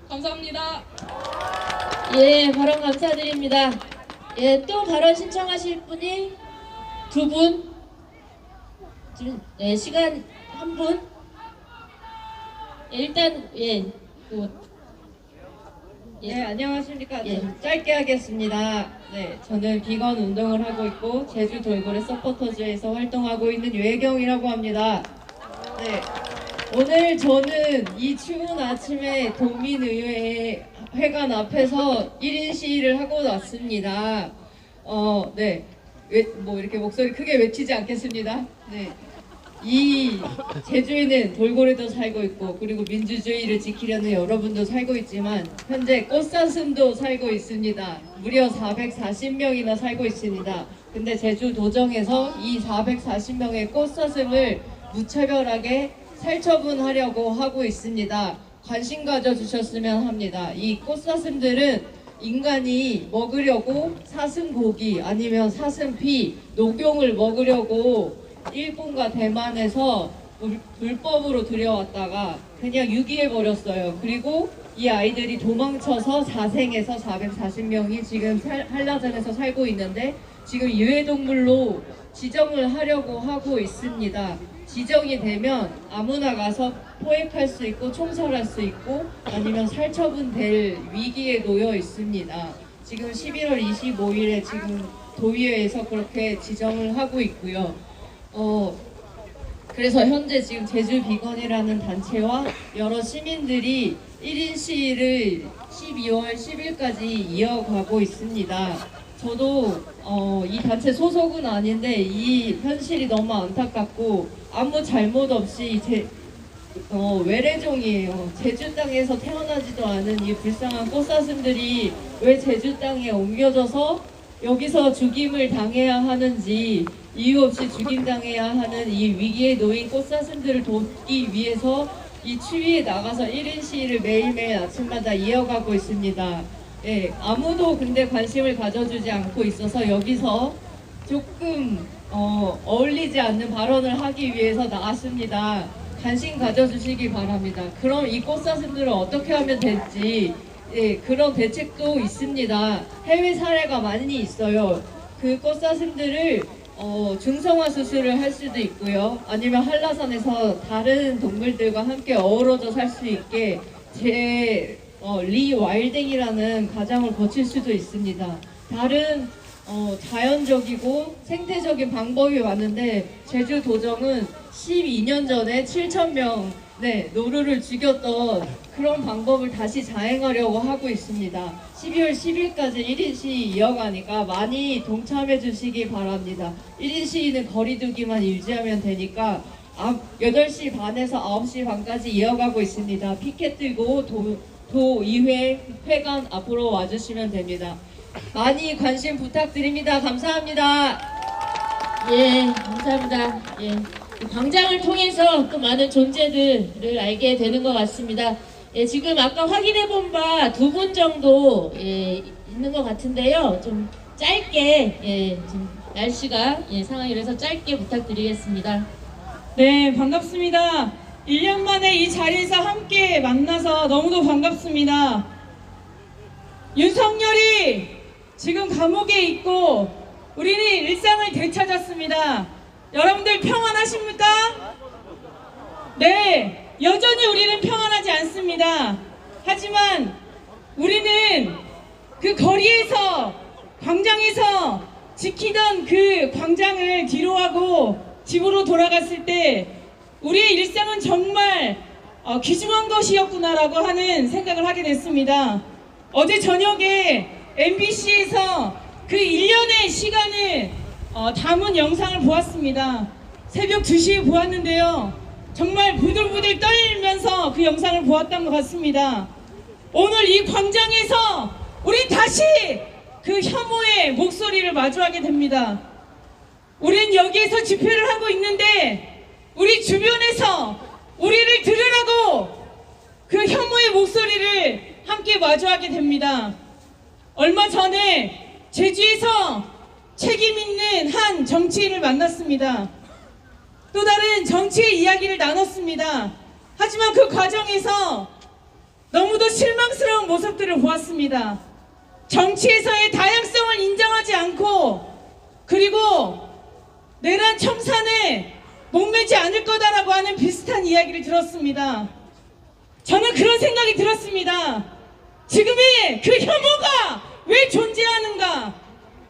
감사합니다. 예, 발언 감사드립니다. 예, 또 발언 신청하실 분이 두 분, 지금 시간 한 분. 예, 일단 네, 안녕하십니까. 좀 짧게 하겠습니다. 네, 저는 비건 운동을 하고 있고 제주 돌고래 서포터즈에서 활동하고 있는 유혜경이라고 합니다. 네, 오늘 저는 이 추운 아침에 동민의회 회관 앞에서 1인 시위를 하고 왔습니다. 네, 뭐 이렇게 목소리 크게 외치지 않겠습니다. 네. 이 제주에는 돌고래도 살고 있고 그리고 민주주의를 지키려는 여러분도 살고 있지만 현재 꽃사슴도 살고 있습니다. 무려 440명이나 살고 있습니다. 근데 제주 도정에서 이 440명의 꽃사슴을 무차별하게 살처분하려고 하고 있습니다. 관심 가져주셨으면 합니다. 이 꽃사슴들은 인간이 먹으려고 사슴고기 아니면 사슴피, 녹용을 먹으려고 일본과 대만에서 불법으로 들여왔다가 그냥 유기해버렸어요. 그리고 이 아이들이 도망쳐서 자생해서 440명이 지금 한라산에서 살고 있는데 지금 유해동물로 지정을 하려고 하고 있습니다. 지정이 되면 아무나 가서 포획할 수 있고 총살할 수 있고 아니면 살처분될 위기에 놓여 있습니다. 지금 11월 25일에 지금 도의회에서 그렇게 지정을 하고 있고요. 그래서 현재 지금 제주 비건이라는 단체와 여러 시민들이 1인 시위를 12월 10일까지 이어가고 있습니다. 저도 이 단체 소속은 아닌데 이 현실이 너무 안타깝고 아무 잘못 없이 외래종이에요. 제주 땅에서 태어나지도 않은 이 불쌍한 꽃사슴들이 왜 제주 땅에 옮겨져서 여기서 죽임을 당해야 하는지, 이유 없이 죽임당해야 하는 이 위기에 놓인 꽃사슴들을 돕기 위해서 이 추위에 나가서 1인 시위를 매일매일 아침마다 이어가고 있습니다. 예, 아무도 근데 관심을 가져주지 않고 있어서 여기서 조금 어울리지 않는 발언을 하기 위해서 나왔습니다. 관심 가져주시기 바랍니다. 그럼 이 꽃사슴들을 어떻게 하면 될지, 예, 그런 대책도 있습니다. 해외 사례가 많이 있어요. 그 꽃사슴들을 중성화 수술을 할 수도 있고요. 아니면 한라산에서 다른 동물들과 함께 어우러져 살 수 있게 리와일딩이라는 과정을 거칠 수도 있습니다. 다른 자연적이고 생태적인 방법이 많은데 제주도정은 12년 전에 7,000명 노루를 죽였던 그런 방법을 다시 자행하려고 하고 있습니다. 12월 10일까지 1인 시위 이어가니까 많이 동참해 주시기 바랍니다. 1인 시위는 거리두기만 유지하면 되니까 8시 반에서 9시 반까지 이어가고 있습니다. 피켓 들고 도의회 회관 앞으로 와주시면 됩니다. 많이 관심 부탁드립니다. 감사합니다. 예, 감사합니다. 예, 광장을 통해서 또 많은 존재들을 알게 되는 것 같습니다. 예, 지금 아까 확인해 본 바 2분 정도 있는 것 같은데요. 좀 짧게 좀 날씨가 상황이라서 짧게 부탁드리겠습니다. 네, 반갑습니다. 1년 만에 이 자리에서 함께 만나서 너무도 반갑습니다. 윤석열이 지금 감옥에 있고 우리는 일상을 되찾았습니다. 여러분들 평안하십니까? 네, 여전히 우리는 평안하지 않습니다. 하지만 우리는 그 거리에서, 광장에서 지키던 그 광장을 뒤로하고 집으로 돌아갔을 때 우리의 일상은 정말 귀중한 것이었구나라고 하는 생각을 하게 됐습니다. 어제 저녁에 MBC에서 그 1년의 시간을 담은 영상을 보았습니다. 새벽 2시에 보았는데요. 정말 부들부들 떨면서 그 영상을 보았던 것 같습니다. 오늘 이 광장에서 우리 다시 그 혐오의 목소리를 마주하게 됩니다. 우린 여기에서 집회를 하고 있는데 우리 주변에서 우리를 들으라고 그 혐오의 목소리를 함께 마주하게 됩니다. 얼마 전에 제주에서 책임 있는 한 정치인을 만났습니다. 또 다른 정치의 이야기를 나눴습니다. 하지만 그 과정에서 너무도 실망스러운 모습들을 보았습니다. 정치에서의 다양성을 인정하지 않고 그리고 내란 청산에 목매지 않을 거다라고 하는 비슷한 이야기를 들었습니다. 저는 그런 생각이 들었습니다. 지금의 그 혐오가 왜 존재하는가?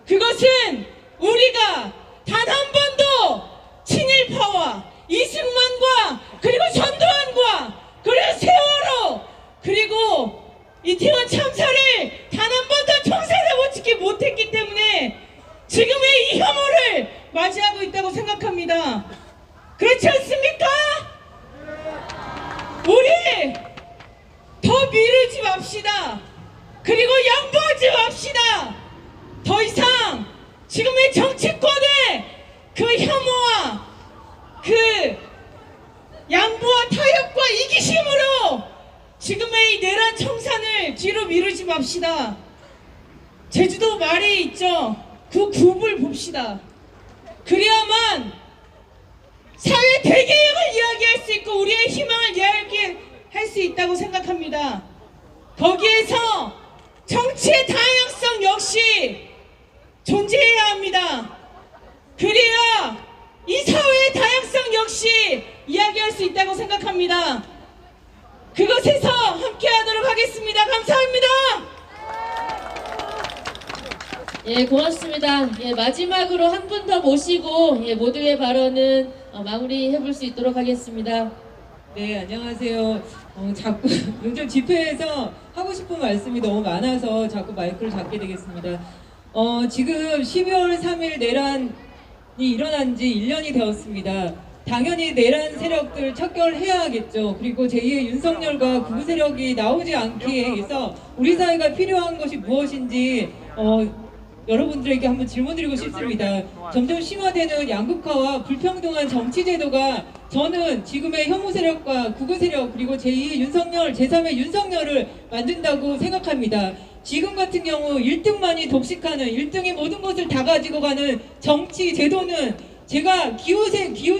그것은 우리가 단 한 번도 친일파와 이승만과 그리고 전두환과 그리고 세월호 그리고 이태원 참사를 단 한 번도 총살해보지 못했기 때문에 지금의 이 혐오를 맞이하고 있다고 생각합니다. 그렇지 않습니까? 우리 더 미루지 맙시다. 그리고 양보하지 맙시다. 더 이상 지금의 정치권의 그 혐오와 그 양보와 타협과 이기심으로 지금의 이 내란 청산을 뒤로 미루지 맙시다. 제주도 말이 있죠. 그 굽을 봅시다. 그래야만 사회 대개혁을 이야기할 수 있고 우리의 희망을 이야기할 수 있다고 생각합니다. 거기에서 정치의 다양성 역시 존재해야 합니다. 그래야 이 사회의 다양성 역시 역시 이야기할 수 있다고 생각합니다. 그것에서 함께하도록 하겠습니다. 감사합니다. 예, 고맙습니다. 예, 마지막으로 한 분 더 모시고 예, 모두의 발언은 마무리해볼 수 있도록 하겠습니다. 네, 안녕하세요. 자꾸 요즘 집회에서 하고 싶은 말씀이 너무 많아서 자꾸 마이크를 잡게 되겠습니다. 지금 12월 3일 내란이 일어난 지 1년이 되었습니다. 당연히 내란 세력들 척결해야 하겠죠. 그리고 제2의 윤석열과 구구 세력이 나오지 않기 위해서 우리 사회가 필요한 것이 무엇인지 여러분들에게 한번 질문드리고 싶습니다. 점점 심화되는 양극화와 불평등한 정치 제도가 저는 지금의 혐오 세력과 구구 세력 그리고 제2의 윤석열, 제3의 윤석열을 만든다고 생각합니다. 지금 같은 경우 1등만이 독식하는 1등이 모든 것을 다 가지고 가는 정치 제도는 제가 기후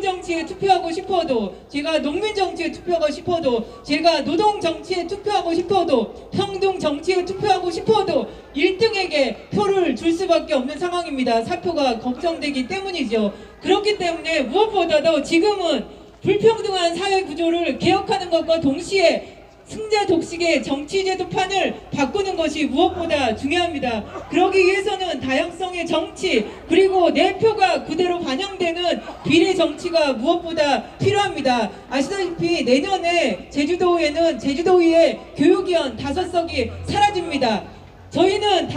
정치에 투표하고 싶어도, 제가 농민 정치에 투표하고 싶어도, 제가 노동 정치에 투표하고 싶어도, 평등 정치에 투표하고 싶어도 1등에게 표를 줄 수밖에 없는 상황입니다. 사표가 걱정되기 때문이죠. 그렇기 때문에 무엇보다도 지금은 불평등한 사회 구조를 개혁하는 것과 동시에 승자 독식의 정치제도판을 바꾸는 것이 무엇보다 중요합니다. 그러기 위해서는 다양성의 정치 그리고 내 표가 그대로 반영되는 비례 정치가 무엇보다 필요합니다. 아시다시피 내년에 제주도에는 제주도의회 교육위원 5석이 사라집니다. 저희는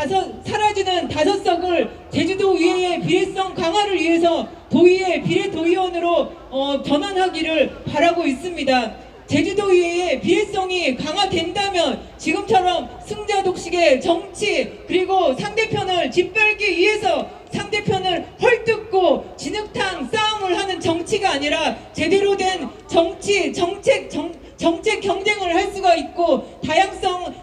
사라지는 5석을 제주도의회의 비례성 강화를 위해서 도의회 비례도의원으로 전환하기를 바라고 있습니다. 제주도의회의 비례성이 강화된다면 지금처럼 승자 독식의 정치 그리고 상대편을 짓밟기 위해서 상대편을 헐뜯고 진흙탕 싸움을 하는 정치가 아니라 제대로 된 정치, 정책 경쟁을 할 수가 있고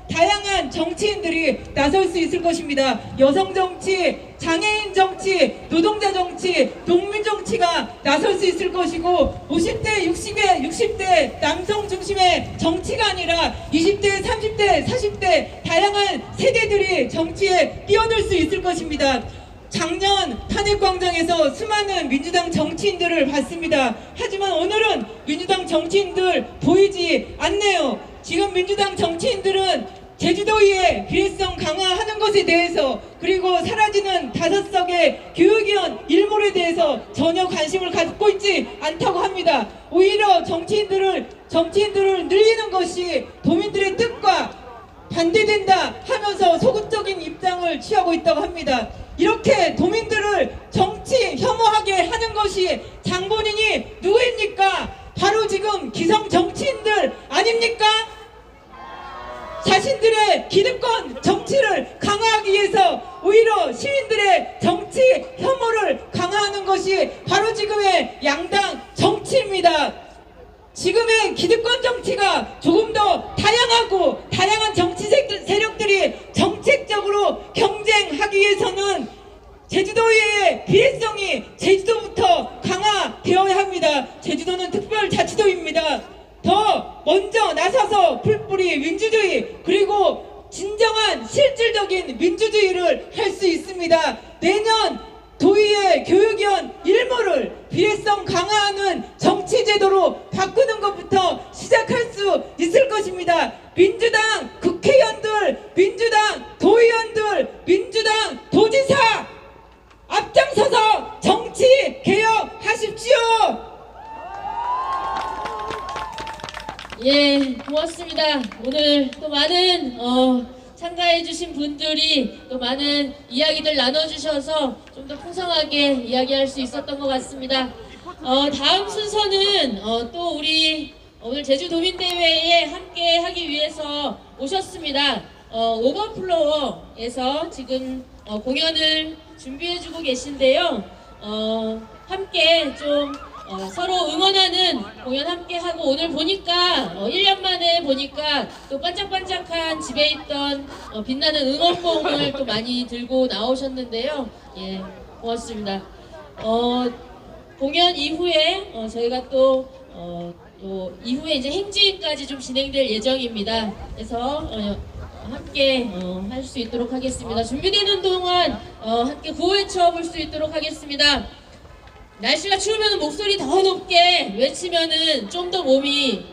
다양한 정치인들이 나설 수 있을 것입니다. 여성 정치, 장애인 정치, 노동자 정치, 농민 정치가 나설 수 있을 것이고 50대, 60대 남성 중심의 정치가 아니라 20대, 30대, 40대 다양한 세대들이 정치에 뛰어들 수 있을 것입니다. 작년 탄핵광장에서 수많은 민주당 정치인들을 봤습니다. 하지만 오늘은 민주당 정치인들 보이지 않네요. 지금 민주당 정치인들은 제주도의회 비례성 강화하는 것에 대해서 그리고 사라지는 5석의 교육위원 일몰에 대해서 전혀 관심을 갖고 있지 않다고 합니다. 오히려 정치인들을 늘리는 것이 도민들의 뜻과 반대된다 하면서 소극적인 입장을 취하고 있다고 합니다. 이렇게 도민들을 정치 혐오하게 하는 것이 장본인이 누구입니까? 바로 지금 기성 정치인들 아닙니까? 자신들의 기득권 정치를 강화하기 위해서 오히려 시민들의 정치 혐오를 강화하는 것이 바로 지금의 양당 정치입니다. 지금의 기득권 정치가 조금 더 다양하고 다양한 정치 세력들이 정책적으로 경쟁하기 위해서는 제주도의 비례성이 제주도부터 강화되어야 합니다. 제주도는 특별자치도입니다. 더 먼저 나서서 풀뿌리 민주주의 그리고 진정한 실질적인 민주주의를 할 수 있습니다. 내년 도의회 교육위원 일몰을 비례성 강화하는 정치제도로 바꾸는 것부터 시작할 수 있을 것입니다. 민주당 국회의원들, 민주당 도의원들, 민주당 도지사 앞장서서 정치 개혁하십시오. 예, 고맙습니다. 오늘 또 많은 참가해주신 분들이 또 많은 이야기들 나눠주셔서 좀 더 풍성하게 이야기할 수 있었던 것 같습니다. 다음 순서는 또 우리 오늘 제주도민대회에 함께 하기 위해서 오셨습니다. 오버플로어에서 지금 공연을 준비해주고 계신데요. 함께 좀 서로 응원하는 공연 함께 하고 오늘 보니까 1년 만에 보니까 또 반짝반짝한 집에 있던 빛나는 응원봉을 또 많이 들고 나오셨는데요. 예, 고맙습니다. 공연 이후에 저희가 또 이후에 이제 행진까지 좀 진행될 예정입니다. 그래서 함께 할 수 있도록 하겠습니다. 준비되는 동안 함께 구호 외쳐 볼 수 있도록 하겠습니다. 날씨가 추우면 목소리 더 높게 외치면은 좀 더 몸이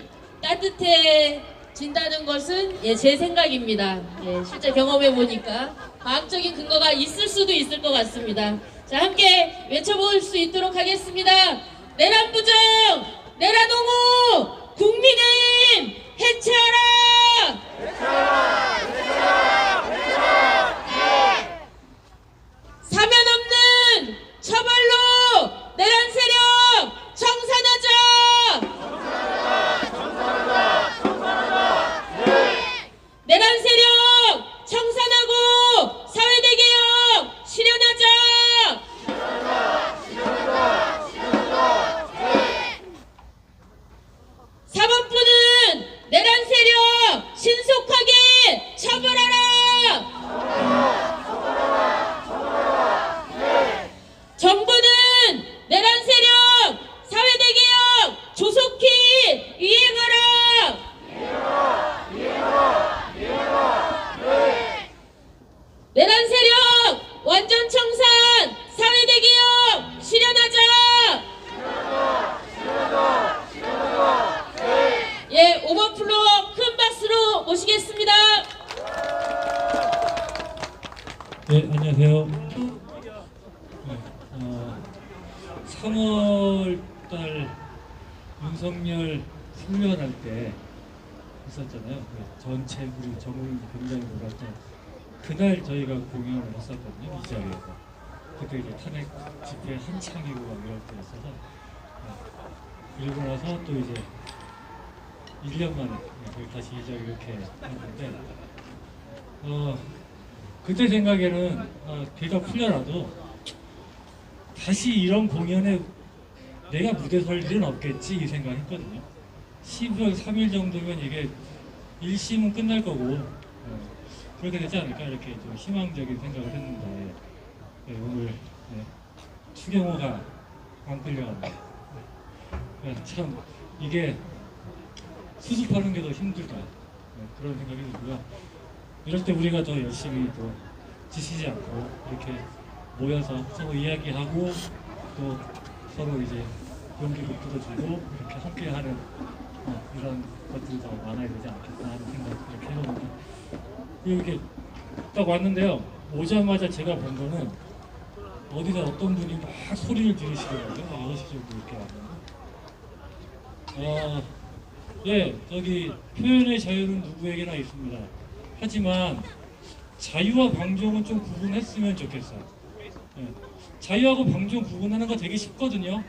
따뜻해진다는 것은 제 생각입니다. 실제 경험해 보니까 과학적인 근거가 있을 수도 있을 것 같습니다. 자, 함께 외쳐볼 수 있도록 하겠습니다. 내란부정, 내란옹호, 국민의힘 해체하라! 해체하라! 해체하라! 해체하라! 사면 없는 처벌로 내란 세력 청산하자! 내란 세력 청산하고 사회대개혁 실현하자! 사법부는 내란 세력 신속하게 처벌하라! 정부는 내란 세력 사회대개혁 조속히 이행하라! 내란 세력 완전 청산 사회대개혁 실현하자! 오버플로어 큰 박수로 모시겠습니다. 네, 안녕하세요. 3월달 윤석열 훈련할 때 있었잖아요. 전체 우리 전국이 굉장히 놀랐던 그날 저희가 공연을 했었거든요. 이 자리에서. 그때 이제 탄핵 집회 한창이고 막 이럴 때 있어서 그리고 나서 또 이제 1년 만에 다시 이 자리 이렇게 했는데 그때 생각에는 비가 풀려라도 다시 이런 공연에 내가 무대 설 일은 없겠지 이 생각했거든요. 12월 3일 정도면 이게 1심은 끝날 거고 그렇게 되지 않을까 이렇게 좀 희망적인 생각을 했는데 오늘 추경호가 안 끌려간다. 참 이게 수습하는 게 더 힘들다 그런 생각이 들고요. 이럴 때 우리가 더 열심히 또 지치지 않고 이렇게 모여서 서로 이야기하고 또 서로 이제 용기도 불어주고 이렇게 함께하는 이런 것들이 더 많아야 되지 않겠나 하는 생각을 이렇게 해보는데 이렇게 딱 왔는데요. 오자마자 제가 본 거는 어디서 어떤 분이 막 소리를 지르시더라고요. 6시 정도 이렇게 왔는데 저기 표현의 자유는 누구에게나 있습니다. 하지만 자유와 방종은 좀 구분했으면 좋겠어요. 자유하고 방종 구분하는 거 되게 쉽거든요.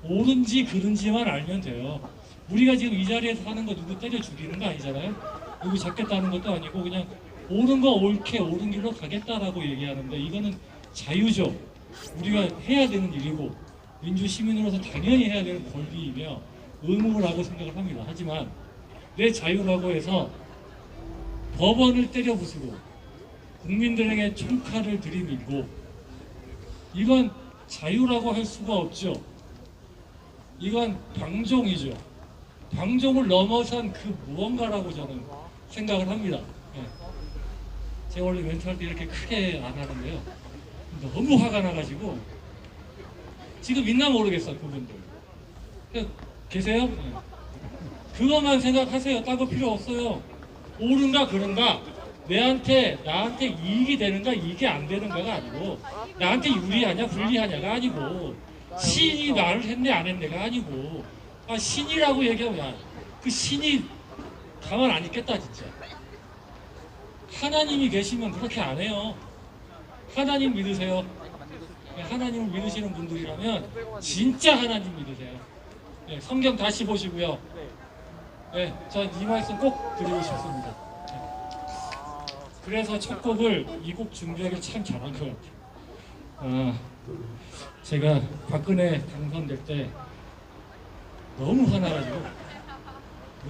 옳은지 그른지만 알면 돼요. 우리가 지금 이 자리에서 하는 거 누구 때려 죽이는 거 아니잖아요. 누구 잡겠다는 것도 아니고 그냥 옳은 거 옳게 옳은 길로 가겠다라고 얘기하는데 이거는 자유죠. 우리가 해야 되는 일이고 민주시민으로서 당연히 해야 되는 권리이며 의무라고 생각을 합니다. 하지만 내 자유라고 해서 법원을 때려 부수고 국민들에게 총칼을 들이밀고 이건 자유라고 할 수가 없죠. 이건 방종이죠. 방종을 넘어선 그 무언가라고 저는 생각을 합니다. 제가 원래 멘트할 때 이렇게 크게 안 하는데요. 너무 화가 나가지고 지금 있나 모르겠어 그분들. 계세요? 그것만 생각하세요. 딴 거 필요 없어요. 옳은가 그른가 나한테 이익이 되는가 이익이 안 되는가가 아니고 나한테 유리하냐 불리하냐가 아니고 신이 말을 했네 안 했네가 아니고 신이라고 얘기하면 그 신이 가만 안 있겠다 진짜. 하나님이 계시면 그렇게 안 해요. 하나님 믿으세요. 하나님을 믿으시는 분들이라면 진짜 하나님 믿으세요. 성경 다시 보시고요. 전 이 말씀 꼭 드리고 싶습니다. 그래서 첫 곡을 이 곡 준비하기 참 잘한 것 같아요. 제가 박근혜 당선될 때 너무 화나가지고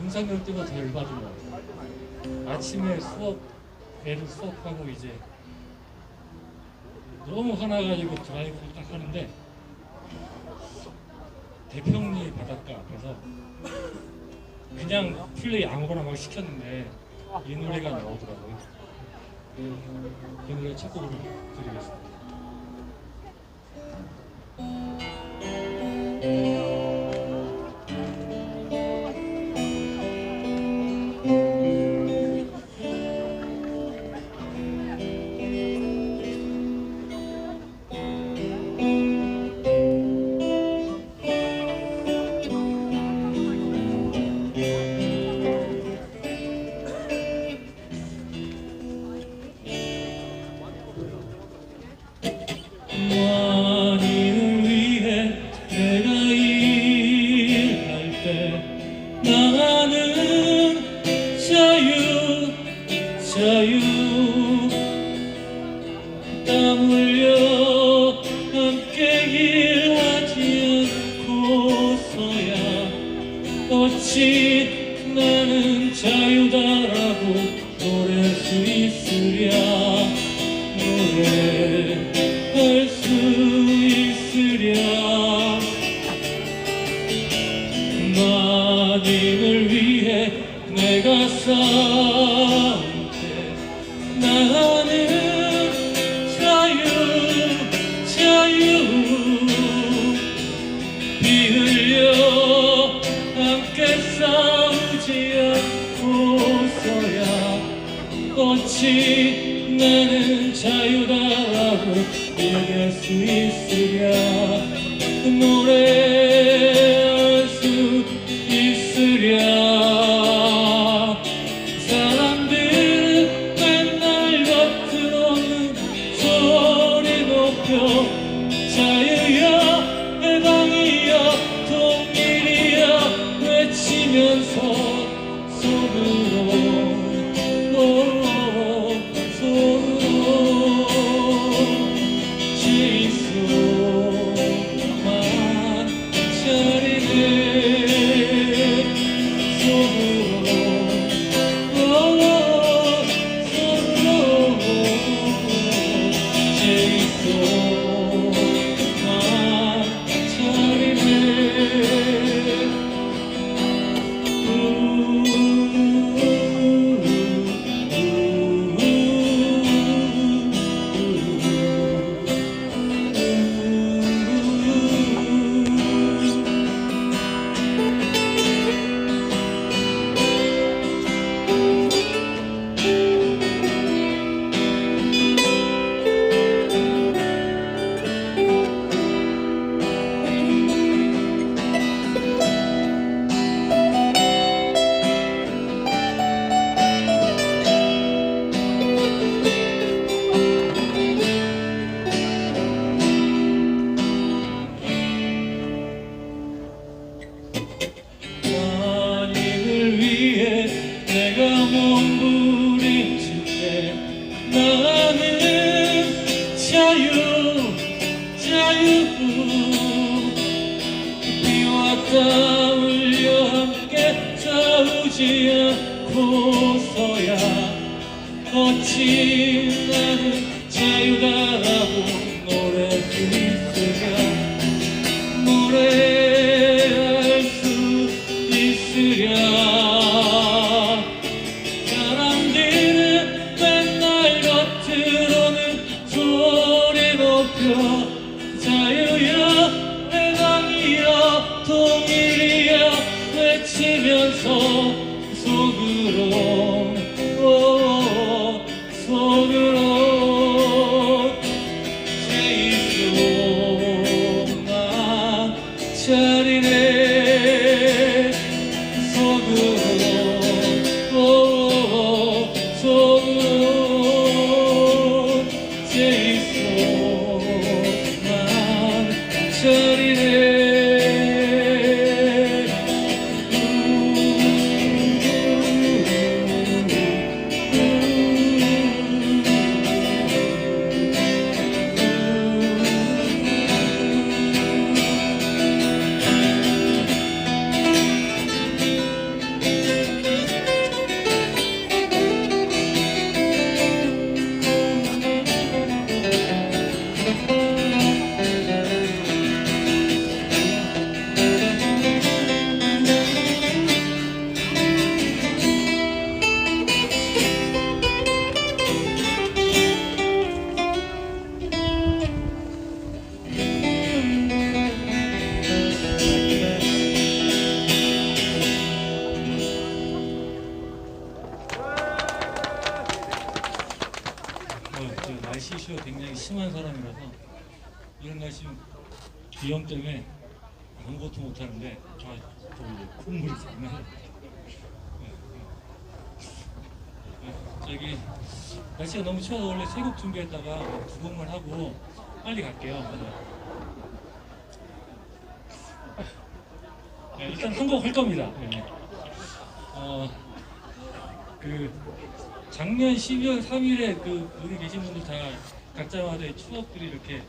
윤석열 때보다 더 열받으려고 아침에 애를 수업하고 이제 너무 화나가지고 드라이브를 딱 하는데 대평리 바닷가 앞에서 그냥 플레이 아무거나 막 시켰는데 이 노래가 나오더라고요. 이 노래 첫 곡으로 드리겠습니다. 땀 흘려 함께 일하지 않고서야 어찌 나는 자유다라고 노래할 수 있으랴 노래할 수 있으랴 마님을 위해 내가 싸울 때 나는 자유 피 흘려 함께 싸우지 않고서야 어찌 나는 자유다라고 얘기할 수 있으랴 노래할 수 있으랴 사람들은 맨날 겉으로는 소리 높여 자유야 해방이야 통일이야 외치면서 속으로 지소만 차리네 몸부림칠 때 나는 자유 피와 땀 흘려 함께 싸우지 않고서야 어찌 나는 자유다라고 노래할 수 있으랴 노래할 수 있으랴 자유야 해방이야 통일이야 외치면서 속으로 제이소만 차리네 속으로 제이소만 차리네 날씨 이슈가 굉장히 심한 사람이라서 이런 날씨 비염 때문에 아무것도 못하는데 콧물이 장난. 저기 날씨가 너무 추워서 원래 세 곡 준비했다가 두 곡만 하고 빨리 갈게요. 일단 한 곡 할 겁니다. 작년 12월 3일에 그 여기 계신 분들 다 각자마다의 추억들이 이렇게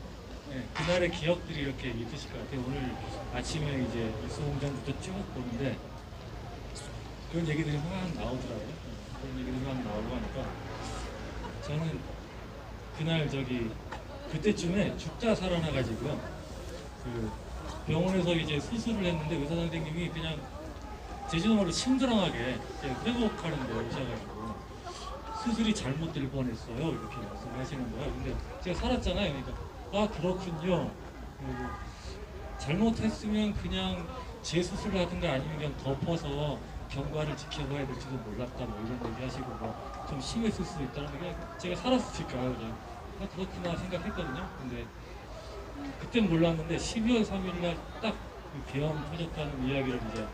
그날의 기억들이 이렇게 있으실 것 같아요. 오늘 아침에 이제 뉴스공장부터 쭉 보는데 그런 얘기들이 막 나오더라고요. 그런 얘기들이 막 나오고 하니까 저는 그날 그때쯤에 죽다 살아나가지고요. 그 병원에서 이제 수술을 했는데 의사 선생님이 그냥 제주도말로 심드렁하게 회복하는데 오셔가지고 수술이 잘못될 뻔했어요 이렇게 말씀하시는 거예요. 근데 제가 살았잖아요. 그러니까 아 그렇군요. 그리고 잘못했으면 그냥 재수술을 하든가 아니면 그냥 덮어서 경과를 지켜봐야 될지도 몰랐다 뭐 이런 얘기 하시고 뭐 좀 심했을 수도 있다는 게 제가 살았을까요? 그냥 아 그렇구나 생각했거든요. 근데 그땐 몰랐는데 12월 3일날 딱 그 계엄 터졌다는 이야기를 이제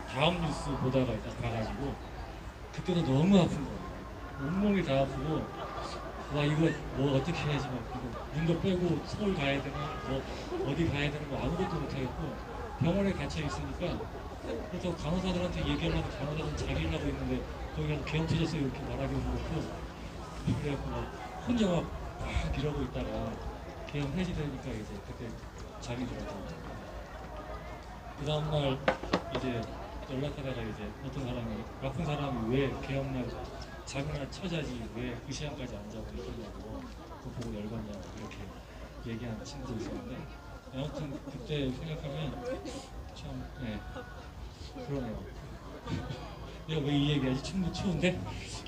다음 뉴스 보다가 딱 봐가지고 그때도 너무 아픈 거예요. 온몸이 다 아프고 와 이거 뭐 어떻게 해야지 막 이거 눈도 빼고 서울 가야 되나 뭐 어디 가야 되는 거 아무것도 못하겠고 병원에 갇혀 있으니까 그래서 간호사들한테 얘기하려고 간호사들은 자기를 하고 있는데 거기 가서 계엄 터졌어요 이렇게 말하기도 그렇고 그래갖고 막 혼자 막 이러고 있다가 계엄 해지되니까 이제 그때 잠이 들어서 그 다음날 이제 연락하다가 이제 어떤 사람이 아픈 사람이 왜 계엄날 잠이나 쳐자지 왜 그 시간까지 안 자고 이러냐고 그거 보고 열받냐고 이렇게 얘기하는 친구도 있었는데 아무튼 그때 생각하면 참 그러네요. 내가 왜 이 얘기하지? 춤도 추운데?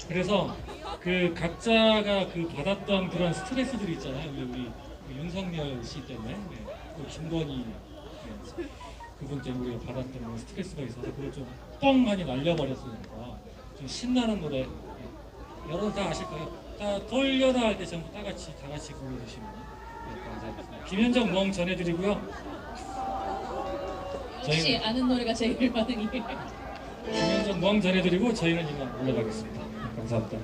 그래서 그 각자가 그 받았던 그런 스트레스들이 있잖아요. 우리 윤석열 씨 때문에 또 김건희 그분 때문에 우리가 받았던 그런 스트레스가 있어서 그걸 좀 뻥하니 날려버렸으니까 좀 신나는 노래 여러분 다 아실 거예요. 다 돌려라 할 때 전부 다 같이 불러주시면 감사하겠습니다. 김현정 멍 전해드리고요. 역시 아는 노래가 제일 반응이에요. 김현정 멍 전해드리고 저희는 이만 올라가겠습니다. 감사합니다.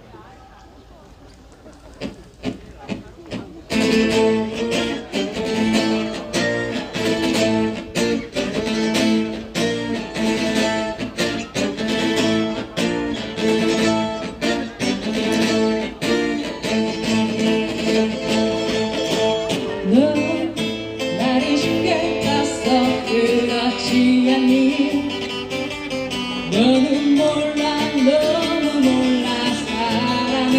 나를 쉽게 봤어 그렇지 않니 너는 몰라 너무 몰라 사람을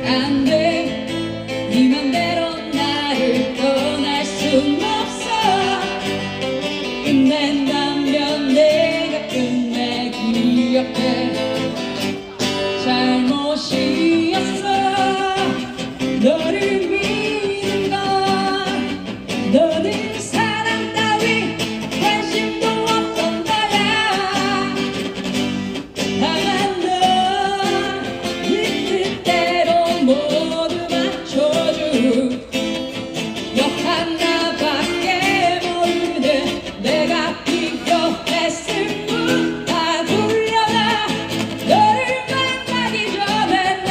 안돼 네 맘대로 나를 떠날 순 없어 끝낸다면 내가 끝내 기억해 잘못이었어 너를 믿는 건 너는 사랑 따위 관심도 없던 거야 다만 넌네 뜻대로 모두 맞춰줄 너 하나밖에 모르는 내가 필요했을 뿐 다 돌려놔 너를 만나기 전에 내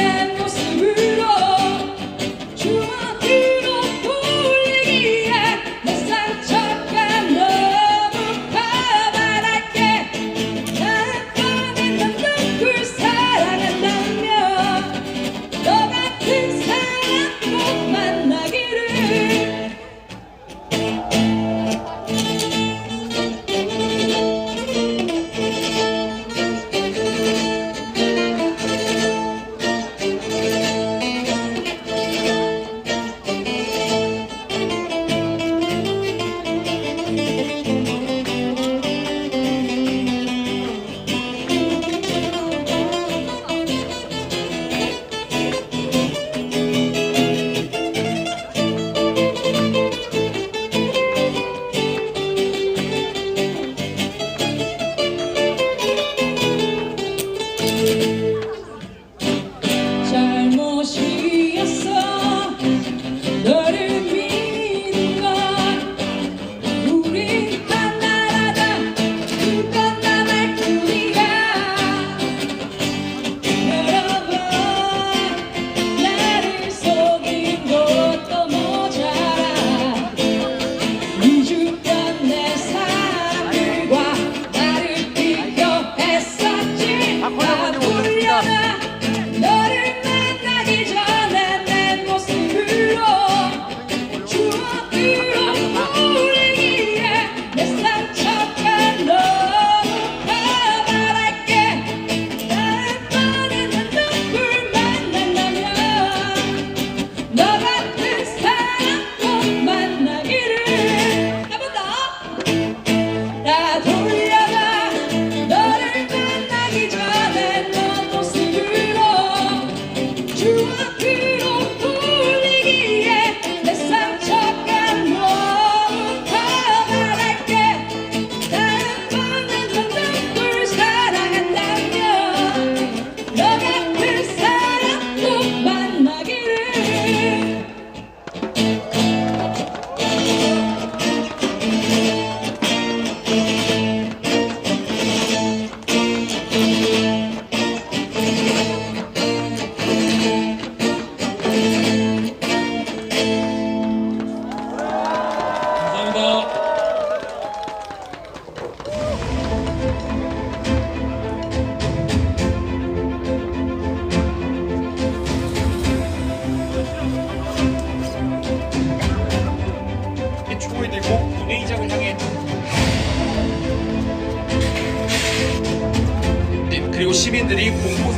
시민들이 공포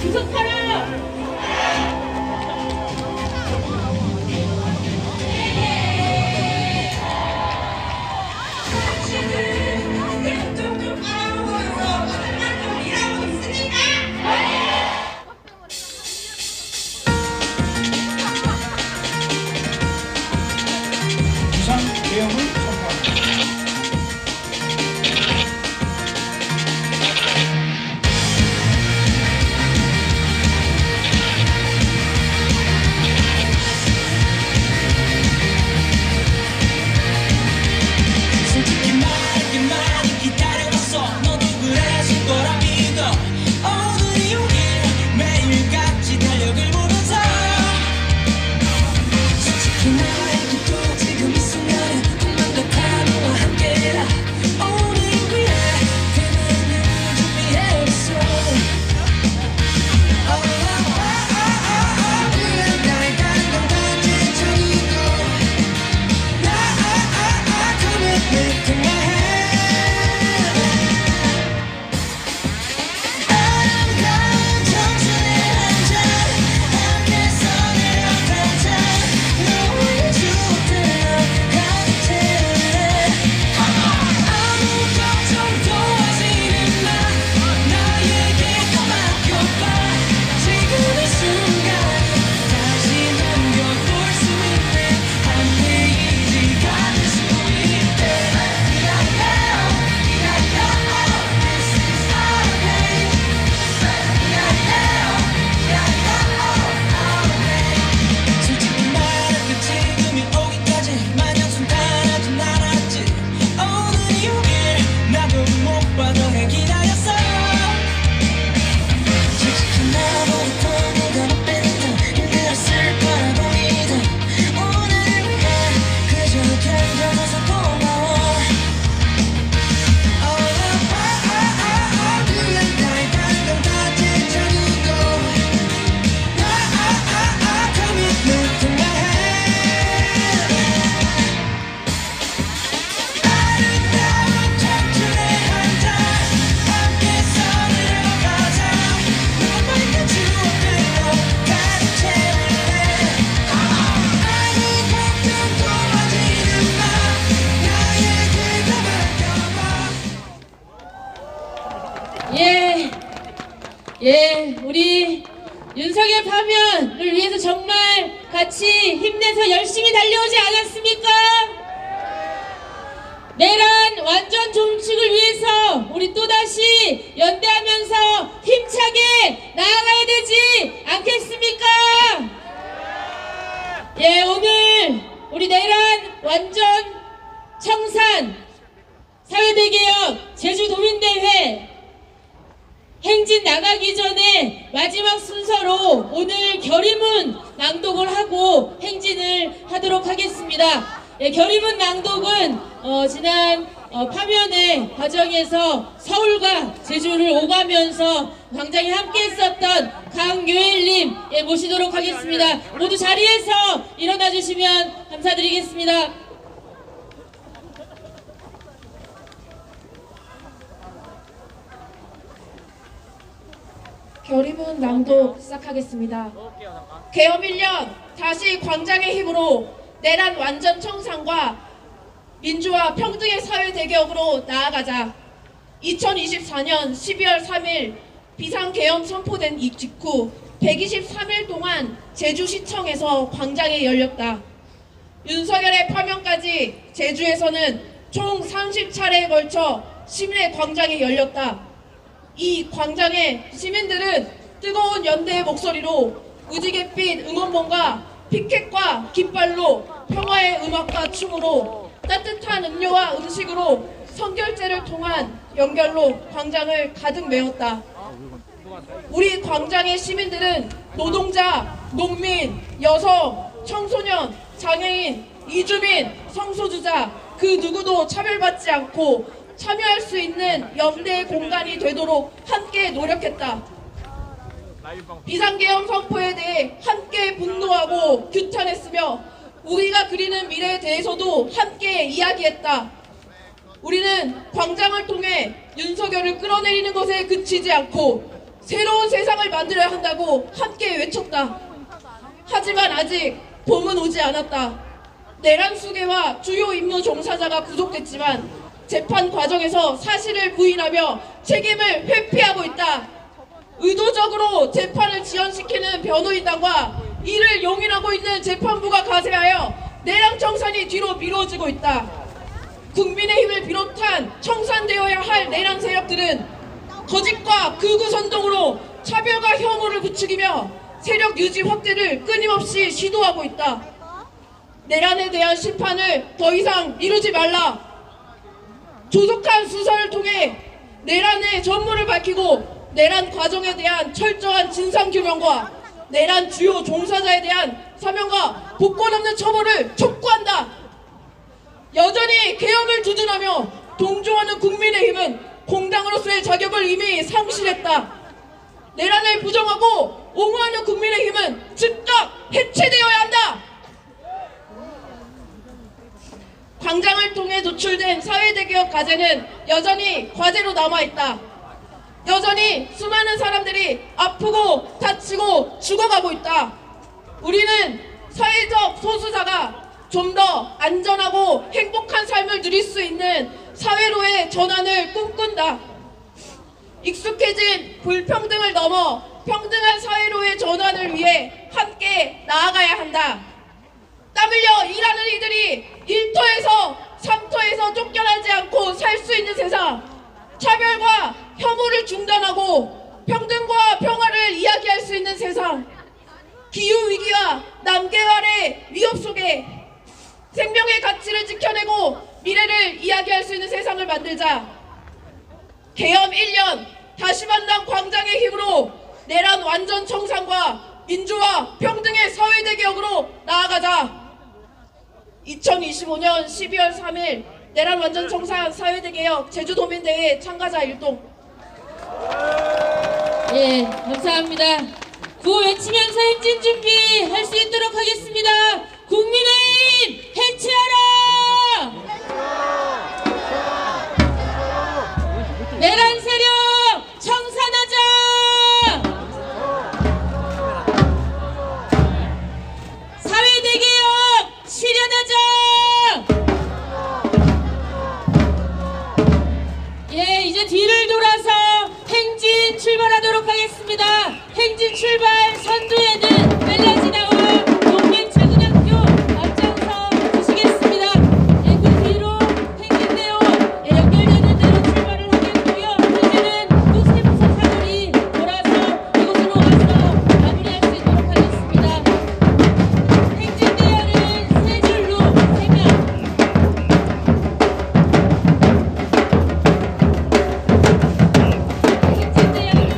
구속하라! 이상 계엄을 선포합니다. 솔직히 말하기 많이 기다려봤어. 너도 그랬을 거라 믿어. 오늘이 오길 매일같이 달력을 보면서 솔직히 말해도 지금 이 순간에 꿈만 같아. 너와 함께라. 오늘을 위해 대만을 준비해왔어. 그래 나의 단단 단지 저기도 Commitment in my head. 아름다운 청춘의 한잔 함께서 내려가자. 너의 추억들로 가득 채울래. 아무 걱정도 하지는 마. 나에게 더 맡겨봐. 지금 이 순간을 다시 넘겨볼 수 있네. 한 페이지가 될 수 있대. 솔직히 말해도 지금이 오기까지 마냥 순탄하진 않았지. 오늘이 오길 나도 못 봐도 기다렸어. 솔직히 나보다 네가 못 뺀다. 힘들었을 거라 보이다. 오늘을 위해 그저 견뎌줘서 고마워. 그래 나의 단단 다진 저기도 Commitment in my head. 아름다운 청춘의 한잔 함께서 내려가자. 너만큼 추억들로 가득 채울래. 아무 걱정도 하지는 마. 나에게 더 맡겨봐. 예, 우리 윤석열 파면을 위해서 정말 같이 힘내서 열심히 달려오지 않았습니까? 내란 완전 종식을 위해서 우리 또다시 연대하면서 힘차게 나아가야 되지 않겠습니까? 예, 오늘 우리 내란 완전 청산 사회대개혁 제주도민대회 행진 나가기 전에 마지막 순서로 오늘 결의문 낭독을 하고 행진을 하도록 하겠습니다. 예, 결의문 낭독은 지난 파면의 과정에서 서울과 제주를 오가면서 광장에 함께 했었던 강요일님 모시도록 하겠습니다. 모두 자리에서 일어나 주시면 감사드리겠습니다. 결의문 낭독 시작하겠습니다. 계엄 1년 다시 광장의 힘으로 내란 완전 청산과 민주화 평등의 사회 대격으로 나아가자. 2024년 12월 3일 비상계엄 선포된 직후 123일 동안 제주시청에서 광장에 열렸다. 윤석열의 파면까지 제주에서는 총 30차례에 걸쳐 시민의 광장이 열렸다. 이 광장에 시민들은 뜨거운 연대의 목소리로 무지갯빛 응원봉과 피켓과 깃발로 평화의 음악과 춤으로 따뜻한 음료와 음식으로 선결제를 통한 연결로 광장을 가득 메웠다. 우리 광장의 시민들은 노동자, 농민, 여성, 청소년, 장애인, 이주민, 성소수자 그 누구도 차별받지 않고 참여할 수 있는 연대의 공간이 되도록 함께 노력했다. 비상계엄 선포에 대해 함께 분노하고 규탄했으며 우리가 그리는 미래에 대해서도 함께 이야기했다. 우리는 광장을 통해 윤석열을 끌어내리는 것에 그치지 않고 새로운 세상을 만들어야 한다고 함께 외쳤다. 하지만 아직 봄은 오지 않았다. 내란 수괴와 주요 임무 종사자가 구속됐지만 재판 과정에서 사실을 부인하며 책임을 회피하고 있다. 의도적으로 재판을 지연시키는 변호인단과 이를 용인하고 있는 재판부가 가세하여 내란 청산이 뒤로 미뤄지고 있다. 국민의힘을 비롯한 청산되어야 할 내란 세력들은 거짓과 극우 선동으로 차별과 혐오를 부추기며 세력 유지 확대를 끊임없이 시도하고 있다. 내란에 대한 심판을 더 이상 미루지 말라. 조속한 수사를 통해 내란의 전모를 밝히고 내란 과정에 대한 철저한 진상규명과 내란 주요 종사자에 대한 사명과 복권 없는 처벌을 촉구한다. 여전히 계엄을 두둔하며 동조하는 국민의힘은 공당으로서의 자격을 이미 상실했다. 내란을 부정하고 옹호하는 국민의힘은 즉각 해체되어야 한다. 광장을 통해 노출된 사회대개혁 과제는 여전히 과제로 남아있다. 여전히 수많은 사람들이 아프고 다치고 죽어가고 있다. 우리는 사회적 소수자가 좀 더 안전하고 행복한 삶을 누릴 수 있는 사회로의 전환을 꿈꾼다. 익숙해진 불평등을 넘어 평등한 사회로의 전환을 위해 함께 나아가야 한다. 땀 흘려 일하는 이들이 1터에서 3터에서 쫓겨나지 않고 살 수 있는 세상, 차별과 혐오를 중단하고 평등과 평화를 이야기할 수 있는 세상, 기후위기와 남계활의 위협 속에 생명의 가치를 지켜내고 미래를 이야기할 수 있는 세상을 만들자. 계엄 1년, 다시 만난 광장의 힘으로 내란 완전 청산과 민주화 평등의 사회대개혁으로 나아가자. 2025년 12월 3일 내란 완전 청산 사회대개혁 제주도민대회 참가자 일동. 예, 감사합니다. 구호 외치면서 행진 준비할 수 있도록 하겠습니다. 국민의힘 해체하라! 내란 세력 청산하자! 사회대개혁 실현하자! 예, 이제 뒤를 돌아서 행진 출발하도록 하겠습니다. 행진 출발 선두에는 멜라지나와 동맹작은학교 앞장서 주시겠습니다. 예, 그 뒤로 행진대로 연결되는 대로 출발을 하겠고요. 이제는 국세부서 사들이 돌아서 이곳으로 와서 마무리할 수 있도록 하겠습니다. 행진대열은 세 줄로 3명. 행진대열은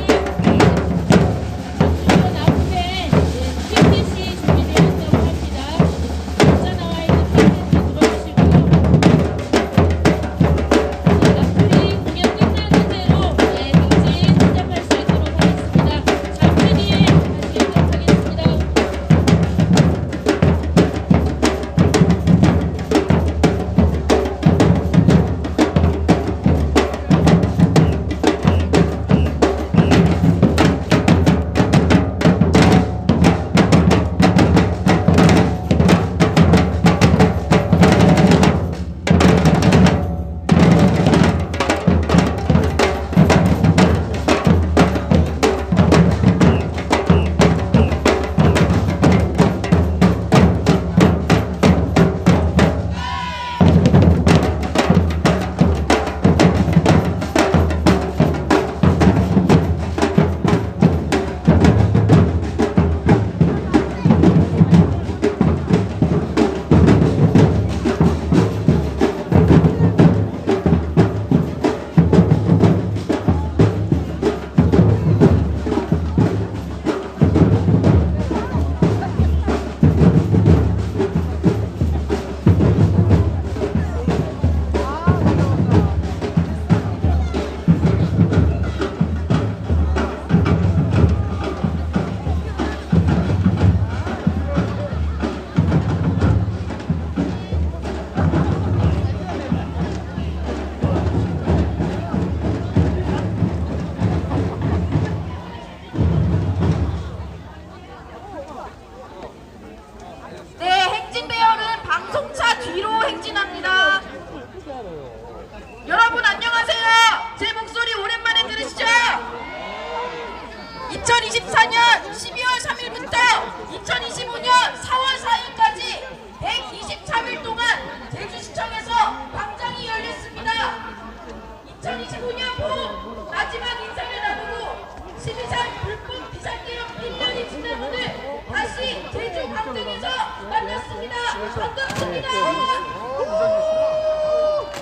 박정희죠. 만났습니다. 반갑습니다.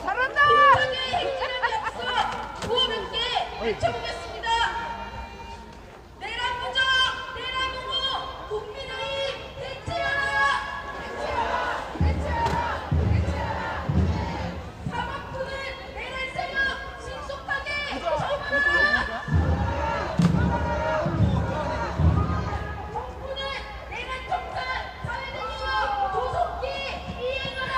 잘한다. 국정의 행진을 앞서 구호 몇 개 외쳐보겠습니다. 내란 부정, 내란 옹호, 국민의힘 대체하라. 사법부는 내란 세력 신속하게 처벌하라. 정부는 내란 청산 사회적이고 도속기 이행하라.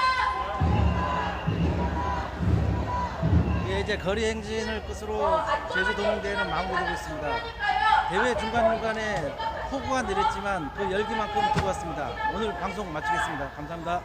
예, 이제 거리 행진을 끝으로 제주동대회는 마무리되고 있습니다. 대회 중간중간에 폭우가 내렸지만 그 열기만큼 뜨거웠습니다. 오늘 방송 마치겠습니다. 감사합니다.